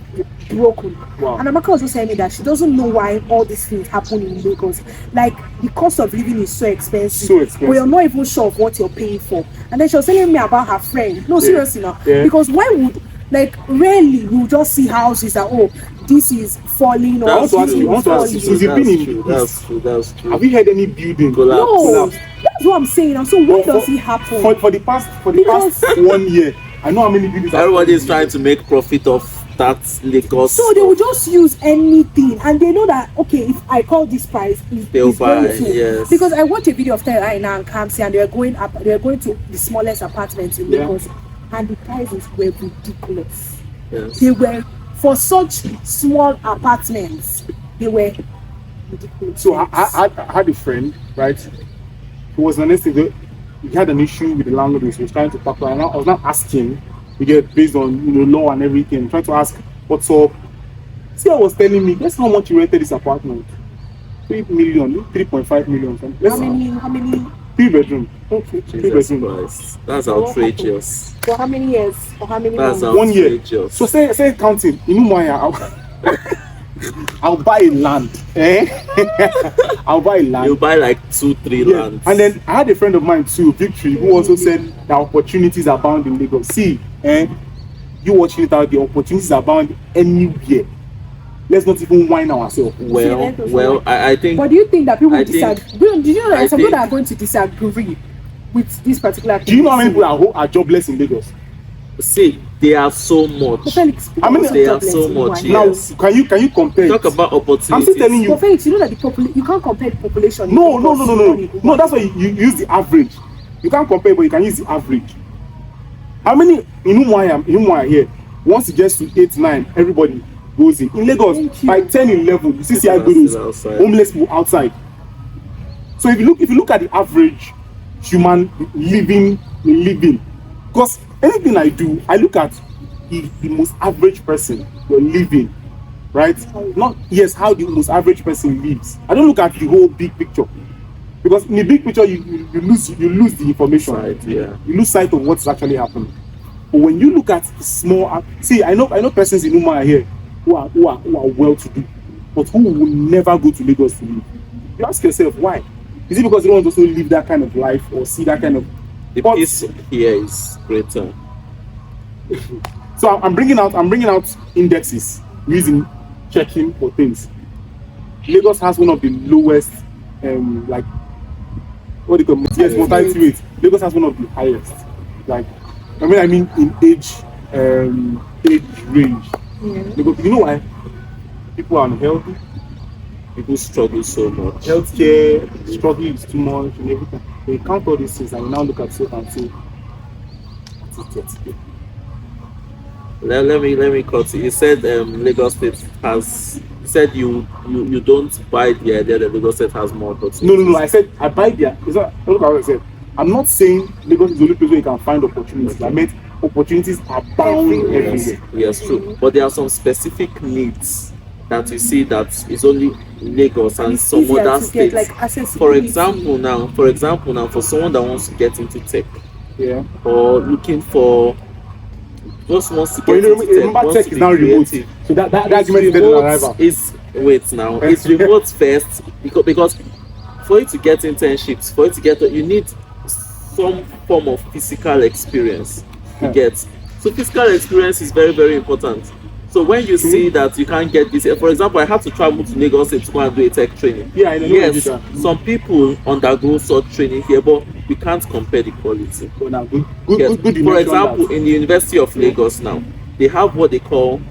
broken. Wow. And Amaka was just telling me that she doesn't know why all these things happen in Lagos. Like the cost of living is so expensive. So expensive. But you're not even sure of what you're paying for. And then she was telling me about her friend. No, seriously now. Yeah. Because why would, like, rarely you just see houses that, oh, this is falling or That's this true. I want is to ask falling. you, since you've been in That's true. That's true. Have you heard any building Collapse. No, collapse? that's what I'm saying. And so why does it happen? For the past Because- 1 year, I know how many buildings. Everybody is trying to make profit of that Lagos. So they will just use anything, and they know that okay, if I call this price, They'll it's going buy, to. yes. Because I watched a video of Aina and Kamsi, and they were going up. They were going to the smallest apartments in Yeah. Lagos, and the prices were ridiculous. Yes. They were for such small apartments. They were ridiculous. So I had a friend, right, who was an estate. He had an issue with the landlord. He was trying to tackle, and I was not asking. We get based on law and everything. Trying to ask what's up. See, I was telling me, guess how much you rented this apartment? 3 million, 3.5 million. How many? 3-bedroom. Okay. Jesus 3-bedroom. Christ. That's outrageous. For how many years? For how many That's months? 1 year. outrageous. So say counting in Umuahia. I'll buy a land. I'll buy a land. You buy like 2-3 Yeah. lands. And then I had a friend of mine too, Victory, who also said that opportunities abound in Lagos. See, you watching it out, the opportunities abound anywhere. Let's not even whine ourselves. Well, I think. But do you think that people I disagree? think- Did you know that I some people think- are going to disagree with this particular thing? Do you know how many people are jobless in Lagos? See, they are so much. Felix, people How many- are They are jobless so in much, Hawaii. Now, Yes. can you compare? Talk about opportunities. I'm still telling you. But Felix, you know that the you can't compare the population. in No. Lagos. No, that's why you use the average. You can't compare, but you can use the average. How many in Umuahia here? Once it gets to 8, 9, everybody goes in. In Lagos, Thank you. by 10, 11, you see People are those still outside. homeless people outside. So if you look at the average human living, because anything I do, I look at the most average person you're living, right? Not how the most average person lives. I don't look at the whole big picture, because in the big picture you lose the information. Right, yeah. You lose sight of what's actually happening. But when you look at the small, see, I know persons in Uma here who are well to do, but who will never go to Lagos to live. You ask yourself why? Is it because they don't want to also live that kind of life or see that kind of? The But- peace here is greater. So I'm bringing out indexes using checking for things. Lagos has one of the lowest, like what do you call it? Yes, mortality rate. Lagos has one of the highest. Like, I mean in age range. Yeah. Because you know why? People are unhealthy. People struggle so much. Healthcare struggle is too much and everything. They count all these things and you now look at yourself and say, "What's it?" Let me cut it. You said Lagos State has. You said you don't buy the idea that Lagos State has more opportunities. No. I said I buy their. Look at what I said. I'm not saying Lagos is the only place where you can find opportunities. I meant opportunities are bound everywhere. Yes, true. But there are some specific needs that you see that is only Lagos and It's some easier other to get, states. like, For accessibility. example, now, for someone that wants to get into tech Yeah. or looking for just wants to But get you into tech, remember wants tech to is be now remote. creative. So that It's argument is dead on arrival. wait now. It's remote first because for you to get internships, for you to get you need some form of physical experience. You Yeah. get so physical experience is very, very important. So when you see that you can't get this, for example, I had to travel to Lagos State to go and do a tech training. Yeah, I know you Yes, did that. some people undergo such training here, but we can't compare the quality. So now, good Yes. you For mentioned example, that. in the University of Lagos now, they have what they call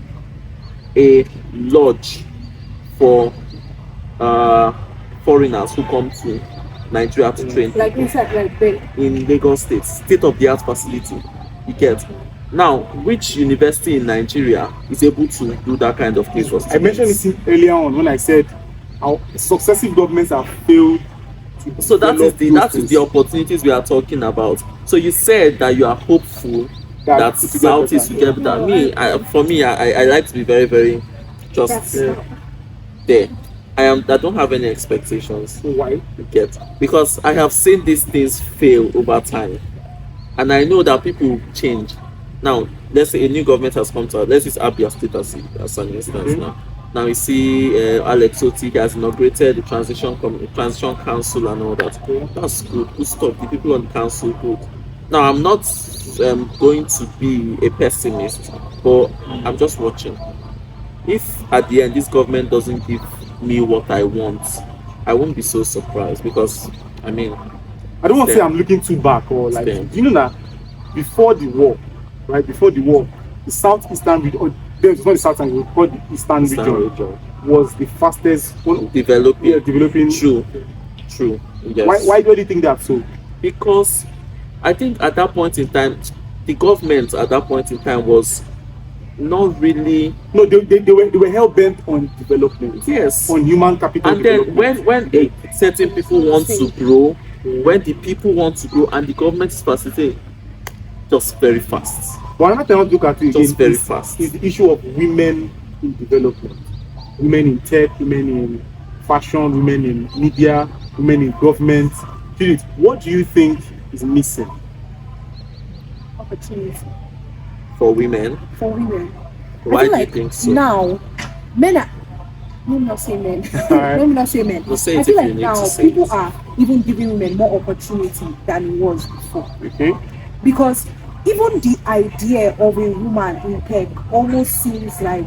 a lodge for foreigners who come to Nigeria to train Like inside, like there. in Lagos State, state-of-the-art facility. You get. Now, which university in Nigeria is able to do that kind of thing for I mentioned students? it earlier on when I said how successive governments have failed to So that is develop those the opportunities we are talking about. So you said that you are hopeful that it will get Southeast will better. get better. I like to be very, very just That's there. I don't have any expectations. So why? You get, because I have seen these things fail over time, and I know that people will change. Now, let's say a new government has come to us. Let's use Abia State as an instance now. Now we see Alex Oti has inaugurated the transition council and all that. That's good stuff. The people on the council good. Now I'm not going to be a pessimist, but I'm just watching. If at the end this government doesn't give me what I want, I won't be so surprised, because I mean, I don't want to say Stem. I'm looking too back or like. Stem. Do you know that before the war, right? Before the war, the southeastern region, or then it's not the southern, we call the eastern region, was the fastest developing. True. Yes. Why do you think that so? Because I think at that point in time, the government at that point in time was not really. No, they were hell bent on development. Yes. On human capital And then development. when certain people want to grow, when the people want to grow and the government is facilitating, just very fast. But another thing I want to look at Just very is fast. the issue of women in development. Women in tech, women in fashion, women in media, women in government. Judith, what do you think is missing? opportunity For women, for women. why I feel do you like think so? now men are me not say men. Alright. Let me not say men. Well, say I it feel if like you need now to say people it. are even giving women more opportunity than it was before. Okay. Because even the idea of a woman in tech almost seems like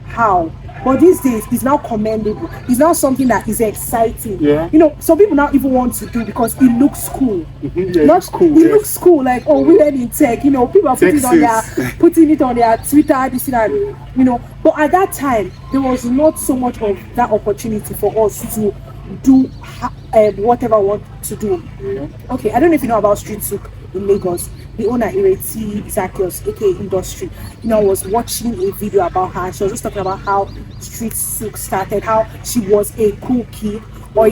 how. But these days it's now commendable. It's now something that is exciting. Yeah. You know, some people now even want to do because it looks cool. Yeah, Not it's cool. It Yes. looks cool, like women in tech. You know, people are putting Texas. putting it on their Twitter, this and that. You know, but at that time there was not so much of that opportunity for us to do whatever we want to do. Okay, I don't know if you know about street soup in Lagos. The owner, Ireti Zacchaeus, aka Industry, you know, was watching a video about her. She was just talking about how street soup started, how she was a cool kid, or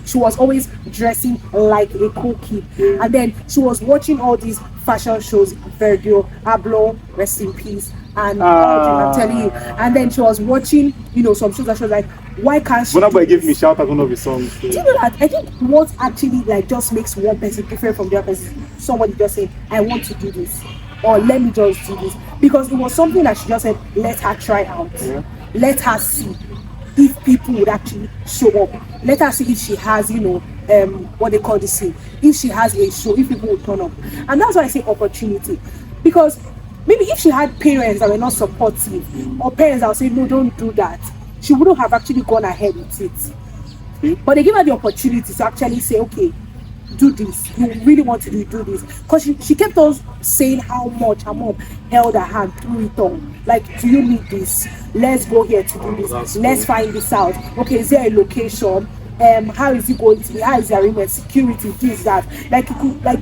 she was always dressing like a cool kid. And then she was watching all these fashion shows, Virgil, Abloh, rest in peace, and all of them, I'm telling you. And then she was watching, you know, some shows that she was like, why can't she? But do that gave me this? shout out one of his songs. Do you know that? I think what actually like just makes one person different from the other person, somebody just saying, I want to do this, or let me just do this, because it was something that she just said, let her try out, let her see if people would actually show up, let her see if she has, you know, what they call this thing, if she has a show, if people would turn up. And that's why I say opportunity, because maybe if she had parents that were not supportive, or parents that would say, no, don't do that, she wouldn't have actually gone ahead with it. But they give her the opportunity to actually say, okay, do this. You really want to do this. Because she kept on saying how much her mom held her hand through it all. Like, do you need this? Let's go here to do this. That's Let's cool. find this out. Okay, is there a location? How is it going to be? How is the arrangement? Security, this, that. Like, you could, like,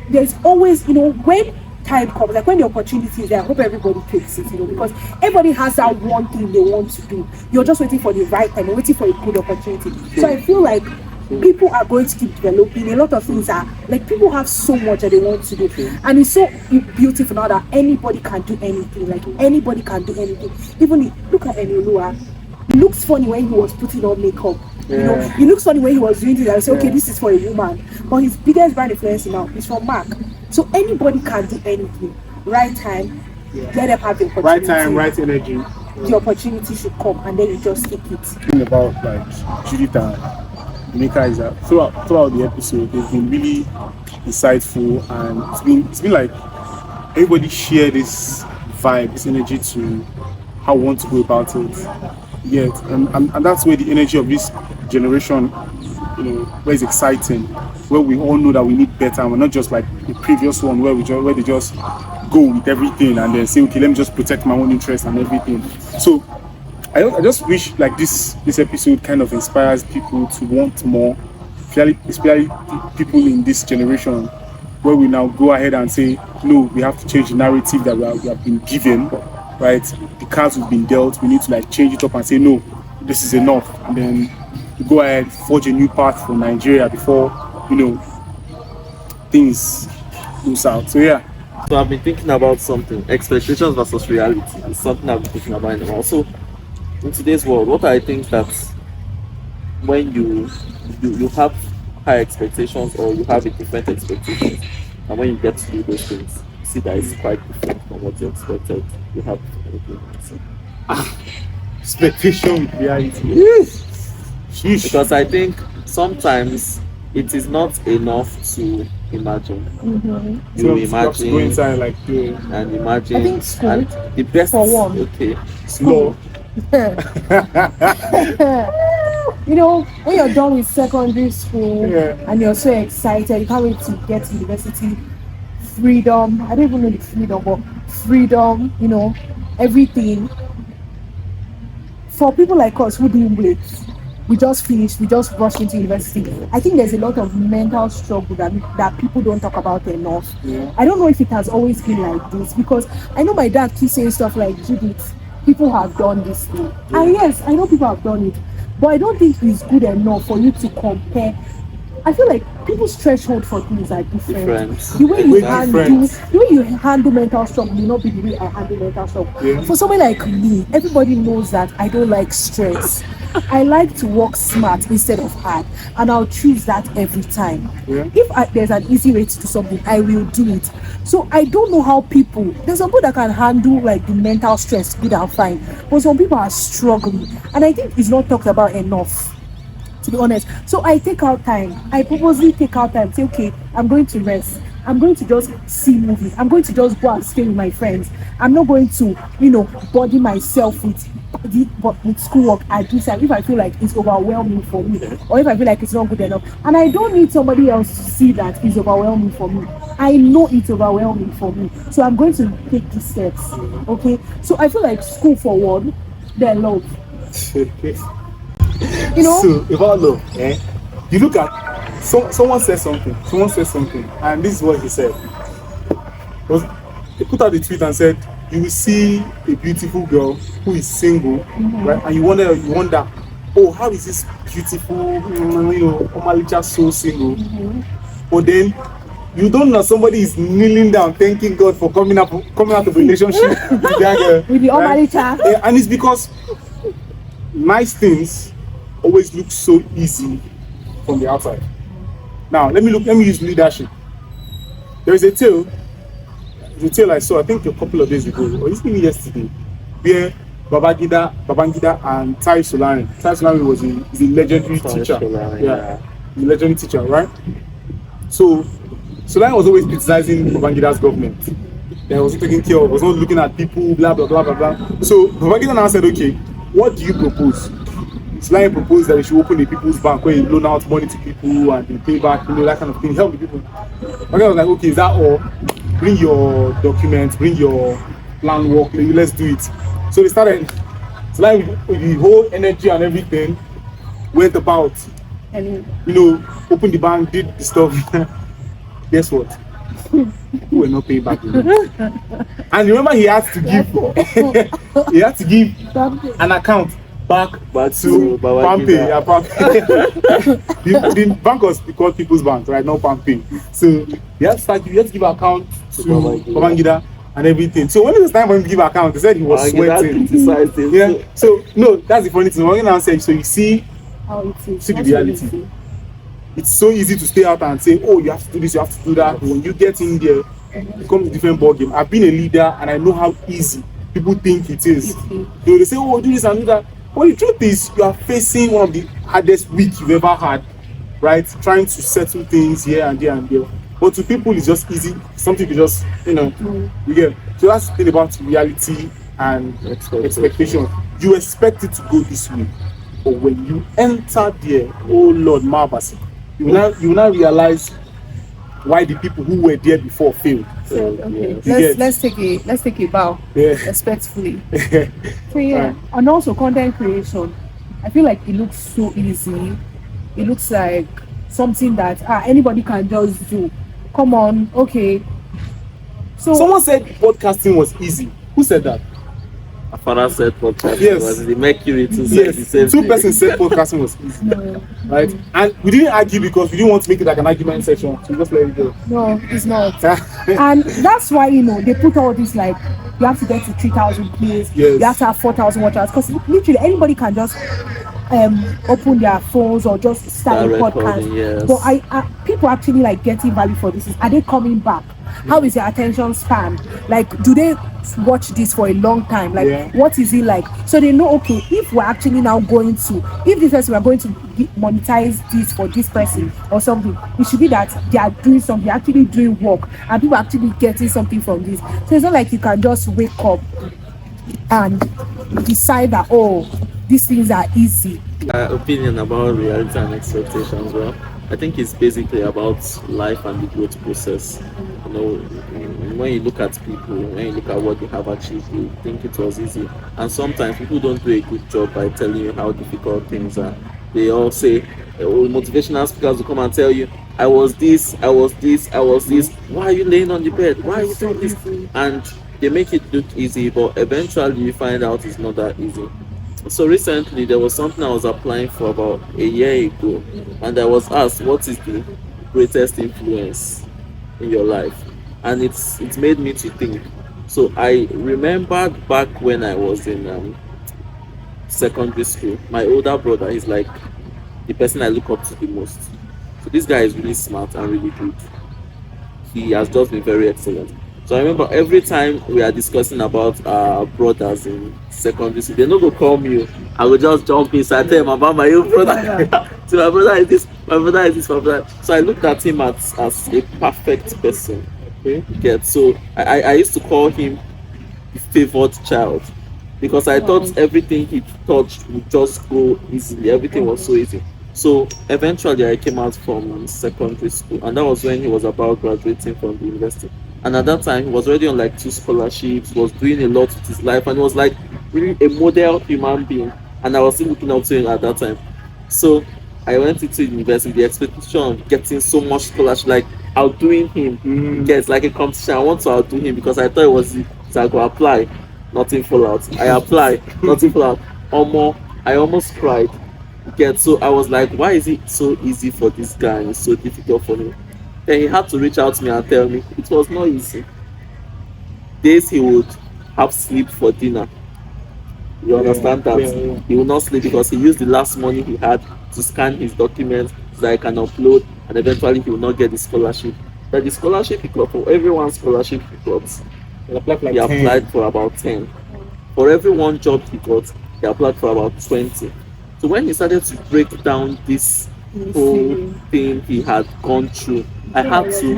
there's always, you know, when time comes, like when the opportunity is there, I hope everybody takes it, you know, because everybody has that one thing they want to do. You're just waiting for the right time, you're waiting for a good opportunity. So I feel like people are going to keep developing. A lot of things are like people have so much that they want to do, and it's so beautiful now that anybody can do anything. Like anybody can do anything. Even look at Eniolua. He looks funny when he was putting on makeup. You know, he looks funny when he was doing this. I say, okay, this is for a woman. But his biggest brand influence now is from Mark. So anybody can do anything. Right time, let them have the opportunity. Right time, right energy. The opportunity should come, and then you just take it. Thing about like Judith and Nika is that throughout the episode they've been really insightful, and it's been like everybody share this vibe, this energy to how we want to go about it. Yet, and that's where the energy of this generation, you know, where it's exciting, where we all know that we need better, and we're not just like the previous one where they just go with everything and then say, okay, let me just protect my own interest and everything. So I just wish like this episode kind of inspires people to want more, especially people in this generation, where we now go ahead and say, no, we have to change the narrative that we have been given, right? The cards we've been dealt, we need to like change it up and say, no, this is enough, and then go ahead, forge a new path for Nigeria before, you know, things go south. So yeah. So I've been thinking about something. Expectations versus reality is something I've been thinking about in a while. So in today's world, what I think that when you have high expectations, or you have a different expectations, and when you get to do those things, you see that it's quite different from what you expected. You have Expectation with reality. Sheesh. because I think sometimes it is not enough to imagine. You So you have to go imagine inside like and imagine, I think school, and the best. for one. Okay, slow. You know, when you're done with secondary school Yeah. and you're so excited, you can't wait to get to university. Freedom, I don't even know the freedom, but freedom, you know, everything. For people like us who didn't wait, we just finished, we just rushed into university. I think there's a lot of mental struggle that people don't talk about enough. I don't know if it has always been like this, because I know my dad keeps saying stuff like, Judith, people have done this thing. And yes, I know people have done it, but I don't think it's good enough for you to compare. I feel like people's threshold for things are different. The way you handle mental struggle will not be the way I handle mental struggle. Yeah. For someone like me, everybody knows that I don't like stress. I like to work smart instead of hard, and I'll choose that every time. Yeah. If there's an easy way to do something, I will do it. So I don't know how people. There's some people that can handle like the mental stress good and fine, but some people are struggling, and I think it's not talked about enough, to be honest. So I take out time. I purposely take out time. Say, okay, I'm going to rest. I'm going to just see movies. I'm going to just go and stay with my friends. I'm not going to, body myself with schoolwork at this time if I feel like it's overwhelming for me, or if I feel like it's not good enough. And I don't need somebody else to see that it's overwhelming for me. I know it's overwhelming for me. So I'm going to take these steps. Okay? So I feel like school forward, they're love. So about love, you look at someone said something, and this is what he said. He put out the tweet and said, you will see a beautiful girl who is single, right? And you wonder, oh, how is this beautiful, Omalicha so single? But then you don't know somebody is kneeling down, thanking God for coming out of a relationship with that girl. With the Omalicha. Yeah, and it's because nice things always look so easy from the outside. Now let me use leadership. There is a tale I saw, I think a couple of days ago, or even yesterday, where Babangida and Tai Solari was a legendary teacher. The legendary teacher, right? So Solari was always criticizing Babangida's government. That wasn't taking care of, was not looking at people, blah blah blah blah blah. So Babangida now said, okay, what do you propose? Solari proposed that we should open a people's bank where you loan out money to people and they pay back, that kind of thing, help the people. Babangida was like, okay, is that all? Bring your documents, bring your plan work, let's do it. So they started. Solari with the whole energy and everything went about, opened the bank, did the stuff. Guess what? People were not paying back. And remember, he had to give an account back to Pampay. Yeah, Pampay. the bank was called People's Bank, right? Not Pampay. So you have to give account to Babangida and everything. So when it was time for him to give account, he said he was sweating. Yeah. So no, that's the funny thing. Babangida said, so you see How it is. the reality. It's so easy to stay out and say, oh, you have to do this, you have to do that. When you get in there, it becomes a different ballgame. I've been a leader and I know how easy people think it is. They say, oh, do this and do that. But the truth is, you are facing one of the hardest weeks you've ever had, right? Trying to settle things here and there and there. But to people, it's just easy. Something you just, you get. So that's the thing about reality and expectation. You expect it to go this way. But when you enter there, oh Lord, Mabasi, you will now realize why the people who were there before failed. Okay. Let's take a bow respectfully. So Right. And also content creation. I feel like it looks so easy. It looks like something that anybody can just do. Come on, okay. So Someone said podcasting was easy. Who said that? My father said podcasting Yes. was the Mercury too said the Yes, same two thing. persons said podcasting was easy, no, right? And we didn't argue because we didn't want to make it like an argument section. So we just let it go. no, it's not. And that's why they put all this, like, you have to get to 3,000 plays, Yes. you have to have 4,000 watchers, because literally anybody can just open their phones or just start a Start podcast. recording, yes. But I people actually like getting value for this. Are they coming back? How is their attention span? Like, do they watch this for a long time? Like, Yeah. what is it like? So they know, okay, if we're actually now going to, if this person, we're going to monetize this for this person or something, it should be that they are doing something, they're actually doing work, and people are actually getting something from this. So it's not like you can just wake up and decide that, oh, these things are easy. Opinion about reality and expectations. Well, I think it's basically about life and the growth process. When you look at people, when you look at what they have achieved, you think it was easy. And sometimes people don't do a good job by telling you how difficult things are. They all say, motivational speakers will come and tell you, I was this. Why are you laying on the bed? Why are you doing this? And they make it look easy, but eventually you find out it's not that easy. So recently there was something I was applying for about a year ago, and I was asked, what is the greatest influence in your life? And it's made me to think. So I remembered back when I was in secondary school. My older brother is like the person I look up to the most. So this guy is really smart and really good. He has just been very excellent. So I remember every time we are discussing about our brothers in secondary school, they no go call me. I will just jump inside tell them about my own brother. So my brother is this, my brother is this, my brother. So I looked at him as a perfect person. Okay. Get so I used to call him the favored child because I thought everything he touched would just go easily. Everything was so easy. So eventually I came out from secondary school, and that was when he was about graduating from the university. And at that time he was already on like 2 scholarships, was doing a lot with his life, and he was like really a model human being. And I was still looking up to him at that time. So I went into university with the expectation of getting so much scholarship, like outdoing him. Yes, like a competition. I want to outdo him because I thought it was it. So I go apply, nothing fall out. I apply, nothing fall out. I almost cried. Get so I was like, why is it so easy for this guy and so difficult for me? Then he had to reach out to me and tell me it was not easy. Days he would have sleep for dinner. You understand that? Yeah. He will not sleep because he used the last money he had to scan his documents so that he can upload, and eventually he will not get the scholarship. But the scholarship he got, for everyone's scholarship he got, He applied for like he 10. applied for about 10. For every one job he got, he applied for about 20. So when he started to break down this whole thing he had gone through, I had to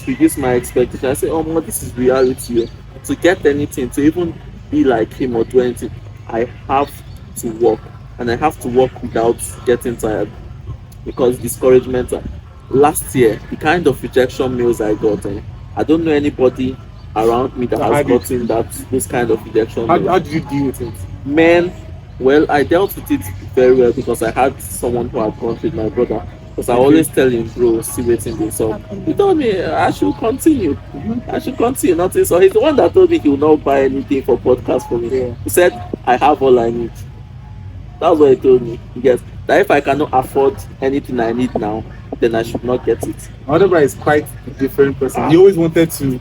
reduce my expectation. I said, oh man, this is reality. To get anything, to even be like him or do anything, I have to work, and I have to work without getting tired, because discouragement. Last year, the kind of rejection mails I got, I don't know anybody around me that has gotten those kind of rejection mails. How did you deal with it? Men, well, I dealt with it very well because I had someone who had gone with my brother. Because I always tell him, bro, see waiting this. So he told me I should continue. I should continue. Nothing. So he's the one that told me he will not buy anything for podcast for me. Yeah. He said, I have all I need. That's what he told me. Yes. That if I cannot afford anything I need now, then I should not get it. My other brother is quite a different person. He always wanted to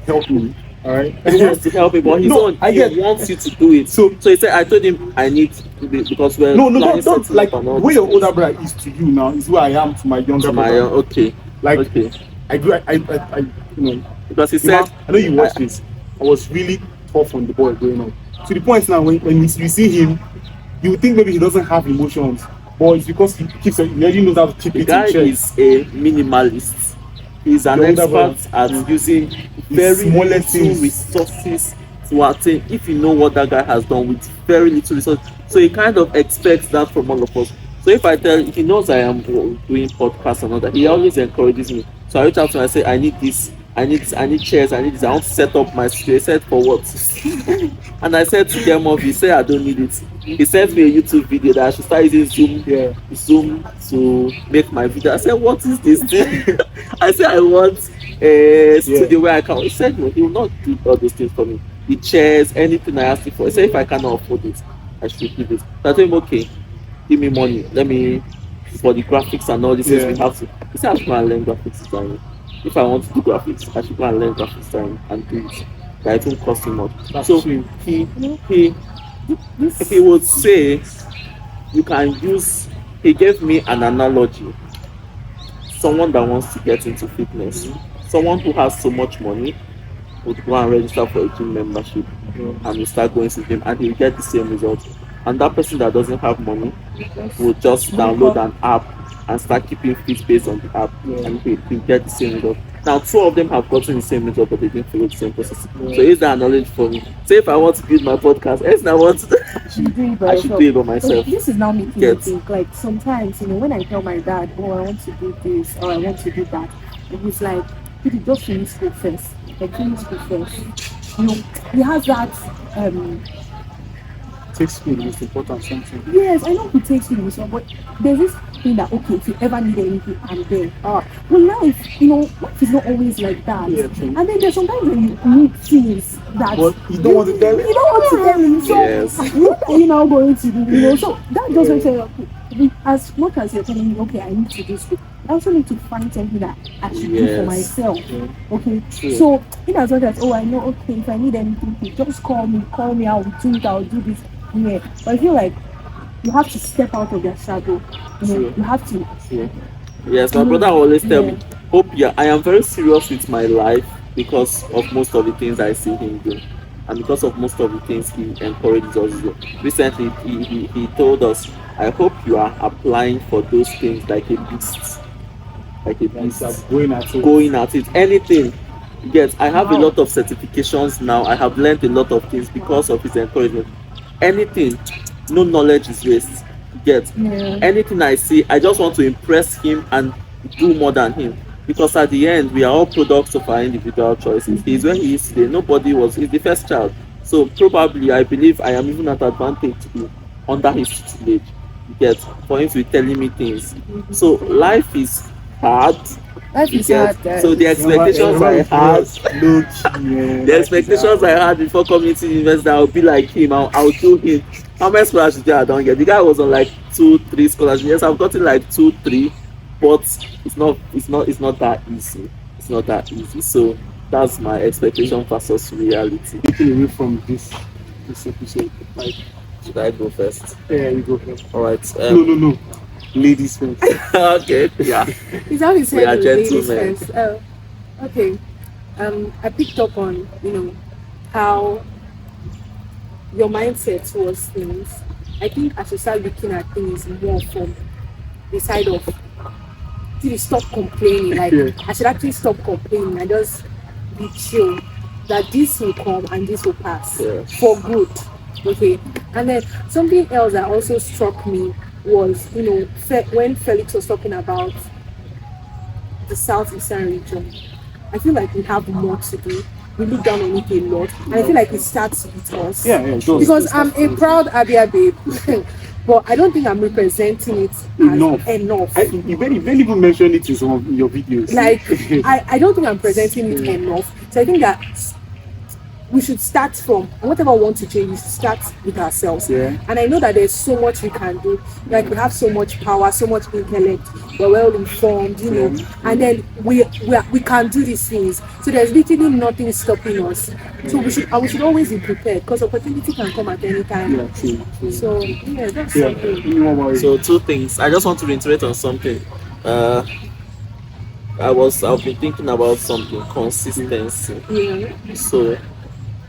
help me. Alright. He wants to help me, but he wants you to do it. So he said, I told him I need to be, because we're don't like where your older brother is to you now is where I am to my younger brother. Okay. Like okay. I you know, because he said, I know you watched this. I was really tough on the boy growing up. To the point now when you see him, you would think maybe he doesn't have emotions, but it's because he already knows how to keep the it guy in check. is a minimalist. He's an expert at using very smallest little things. resources to attain. If you know what that guy has done with very little resources, so he kind of expects that from all of us. So if he knows I am doing podcasts and all that, he always encourages me. So I reach out to him, I say, I need this, I need chairs, I need this, I want to set up my studio. He said, for what? And I said to get more, he said, I don't need it. He sent me a YouTube video that I should start using Zoom to make my video. I said, what is this thing? I said, I want a studio where I can. He said, no, he will not do all those things for me. The chairs, anything I asked him for. He said, if I cannot afford it, I should give it. So I told him, okay, give me money. Let me, for the graphics and all these things we have to. He said, I should go and learn graphics design. If I want to do graphics, I should go and learn graphics design and do it. That it won't cost him much. So he would say, you can use, he gave me an analogy. Someone that wants to get into fitness, someone who has so much money would go and register for a gym membership and will start going to the gym, and he'll get the same result. And that person that doesn't have money will just download an app and start keeping fit based on the app, and he'll get the same result. Now, 2 of them have gotten the same result, but they didn't follow the same process. So is that knowledge for me? Say if I want to build my podcast, I should do it by myself. This is now making me think, like, sometimes, when I tell my dad, oh, I want to do this or I want to do that, and he's like, "Did just finish school first? Like, finish school first." He has that Take school is important something. Yes, I know he takes school is but there's this thing that, okay, if you ever need anything, I'm there. But life, life is not always like that. Yeah, true. And then there's sometimes when you need things that but you don't want to tell him. You don't want to tell him. So Yes. what are you now going to do? So that doesn't say, as much as you're telling me, okay, I need to do this, I also need to find something that I should do for Yes. myself. Okay, True. so in as much as, oh, I know, okay, if I need anything, just call me, I will do it, I'll do this. Yeah, but I feel like you have to step out of your shadow. You know, True. you have to. Yes, my brother always tell me, hope I am very serious with my life because of most of the things I see him do. And because of most of the things he encourages us to do. Recently, he told us, I hope you are applying for those things like a beast. Like a beast. Going at it. Going at it. Anything. Yes, I have a lot of certifications now. I have learned a lot of things because of his encouragement. Anything, no knowledge is waste. Get anything I see, I just want to impress him and do more than him. Because at the end, we are all products of our individual choices. He's where he is today. He's the first child. So probably I believe I am even at advantage to be under his tutelage. You get, for him to be telling me things. So life is hard. Life You is get? hard, guys. So the expectations I had, the expectations I had before community university, I'll be like him. I'll do him. How many scholarships did I don't get? The guy was on like 2-3 scholarships. Yes, I've gotten like 2-3, but it's not that easy. It's not that easy. So that's my expectation versus reality. Taking away from this episode, like, Should I go first? yeah, you go first. All right. No. Ladies first. Okay. Yeah. Is that what he said? We are ladies gentlemen. first? Oh, okay. I picked up on, how your mindset towards things. I think I should start looking at things more from the side of, till you stop complaining. Like, Yeah. I should actually stop complaining and just be chill. That this will come and this will pass Yeah. for good. Okay. And then something else that also struck me was, when Felix was talking about the southeastern region, I feel like we have more to do. We look down on it a lot, and I feel like it starts with us. Yeah, it does. Because I'm a proud Abia babe, but I don't think I'm representing it Enough. enough. You barely even mention it in some of your videos. Like, I don't think I'm presenting it enough. So I think that we should start from, and whatever we want to change, we should start with ourselves. Yeah. And I know that there's so much we can do. Like, we have so much power, so much intellect, we're well informed, and then we can do these things. So there's literally nothing stopping us. So we should always be prepared, because opportunity can come at any time. Yeah, true. So yeah, that's Yeah. something. So 2 things. I just want to reiterate on something. I've been thinking about something, consistency. Yeah. So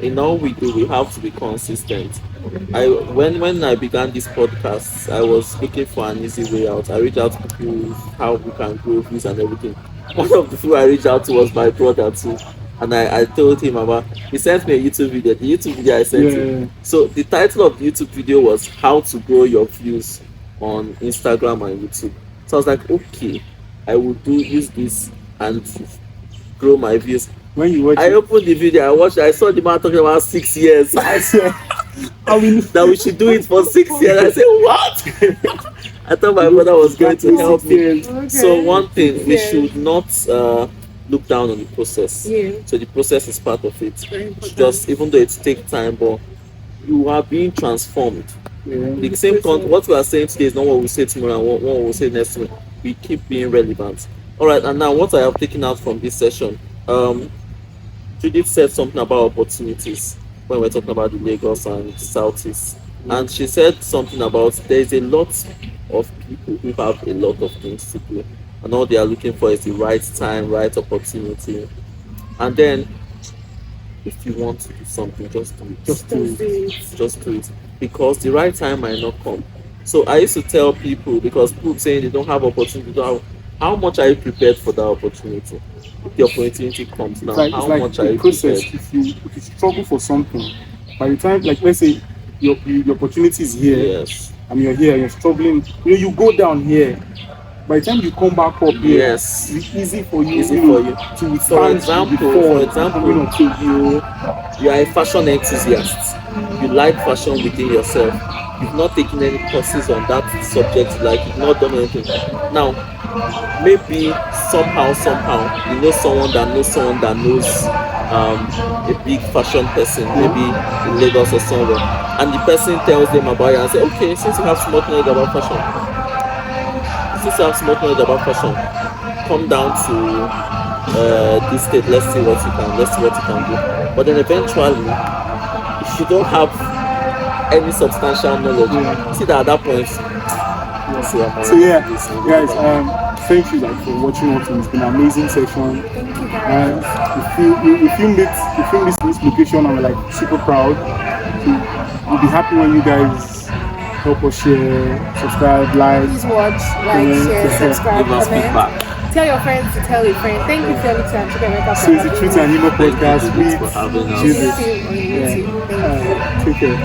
in all we do, we have to be consistent. When I began this podcast, I was looking for an easy way out. I reached out to people how we can grow views and everything. One of the people I reached out to was my brother too. And I told him about, he sent me a YouTube video. The YouTube video I sent him. So the title of the YouTube video was How to Grow Your Views on Instagram and YouTube. So I was like, okay, I will use this and grow my views. When you watch I opened the video, I saw the man talking about 6 years. I said that we should do it for 6 years. I said, what? I thought my brother was going to help me. So one thing, we should not look down on the process. Yeah. So the process is part of it. Very important. Just even though it takes time, but you are being transformed. The same what we are saying today is not what we say tomorrow and what we will say next week. We keep being relevant. All right, and now what I have taken out from this session, Judith said something about opportunities when we're talking about the Lagos and Southeast, and she said something about there's a lot of people who have a lot of things to do, and all they are looking for is the right time, right opportunity, and then if you want to do something, just do it. Just do it, because the right time might not come. So I used to tell people, because people saying they don't have opportunity, how much are you prepared for that opportunity? If the opportunity comes now, it's how like much are the you process. prepared? If you struggle for something, by the time, like, let's say your opportunity is here, Yes. and you're here, you're struggling, you go down here. By the time you come back up here, Yes. it's easy for you, Easy for you. to For withstand example, to you are a fashion enthusiast. You like fashion within yourself. You've not taken any courses on that subject, like you've not done anything. Now, maybe somehow you know someone that knows a big fashion person, maybe in Lagos or somewhere, and the person tells them about it and say, okay, since you have so much knowledge about fashion, since you have small knowledge about fashion, come down to this state, let's see what you can do. But then eventually, if you don't have any substantial knowledge, see that at that point, So yeah, guys, thank you like for watching us. It's been an amazing session. And we filmed this location and we're like super proud. So we'll be happy when you guys help us share, subscribe, like. Please watch, like, share, subscribe, give us comment. feedback. Tell your friends to tell a friend. Thank you, Felix and Chibemeka. So it's the Truths and Humour Podcast. Thank you for having us. Please, See you on YouTube. Thank you. take care.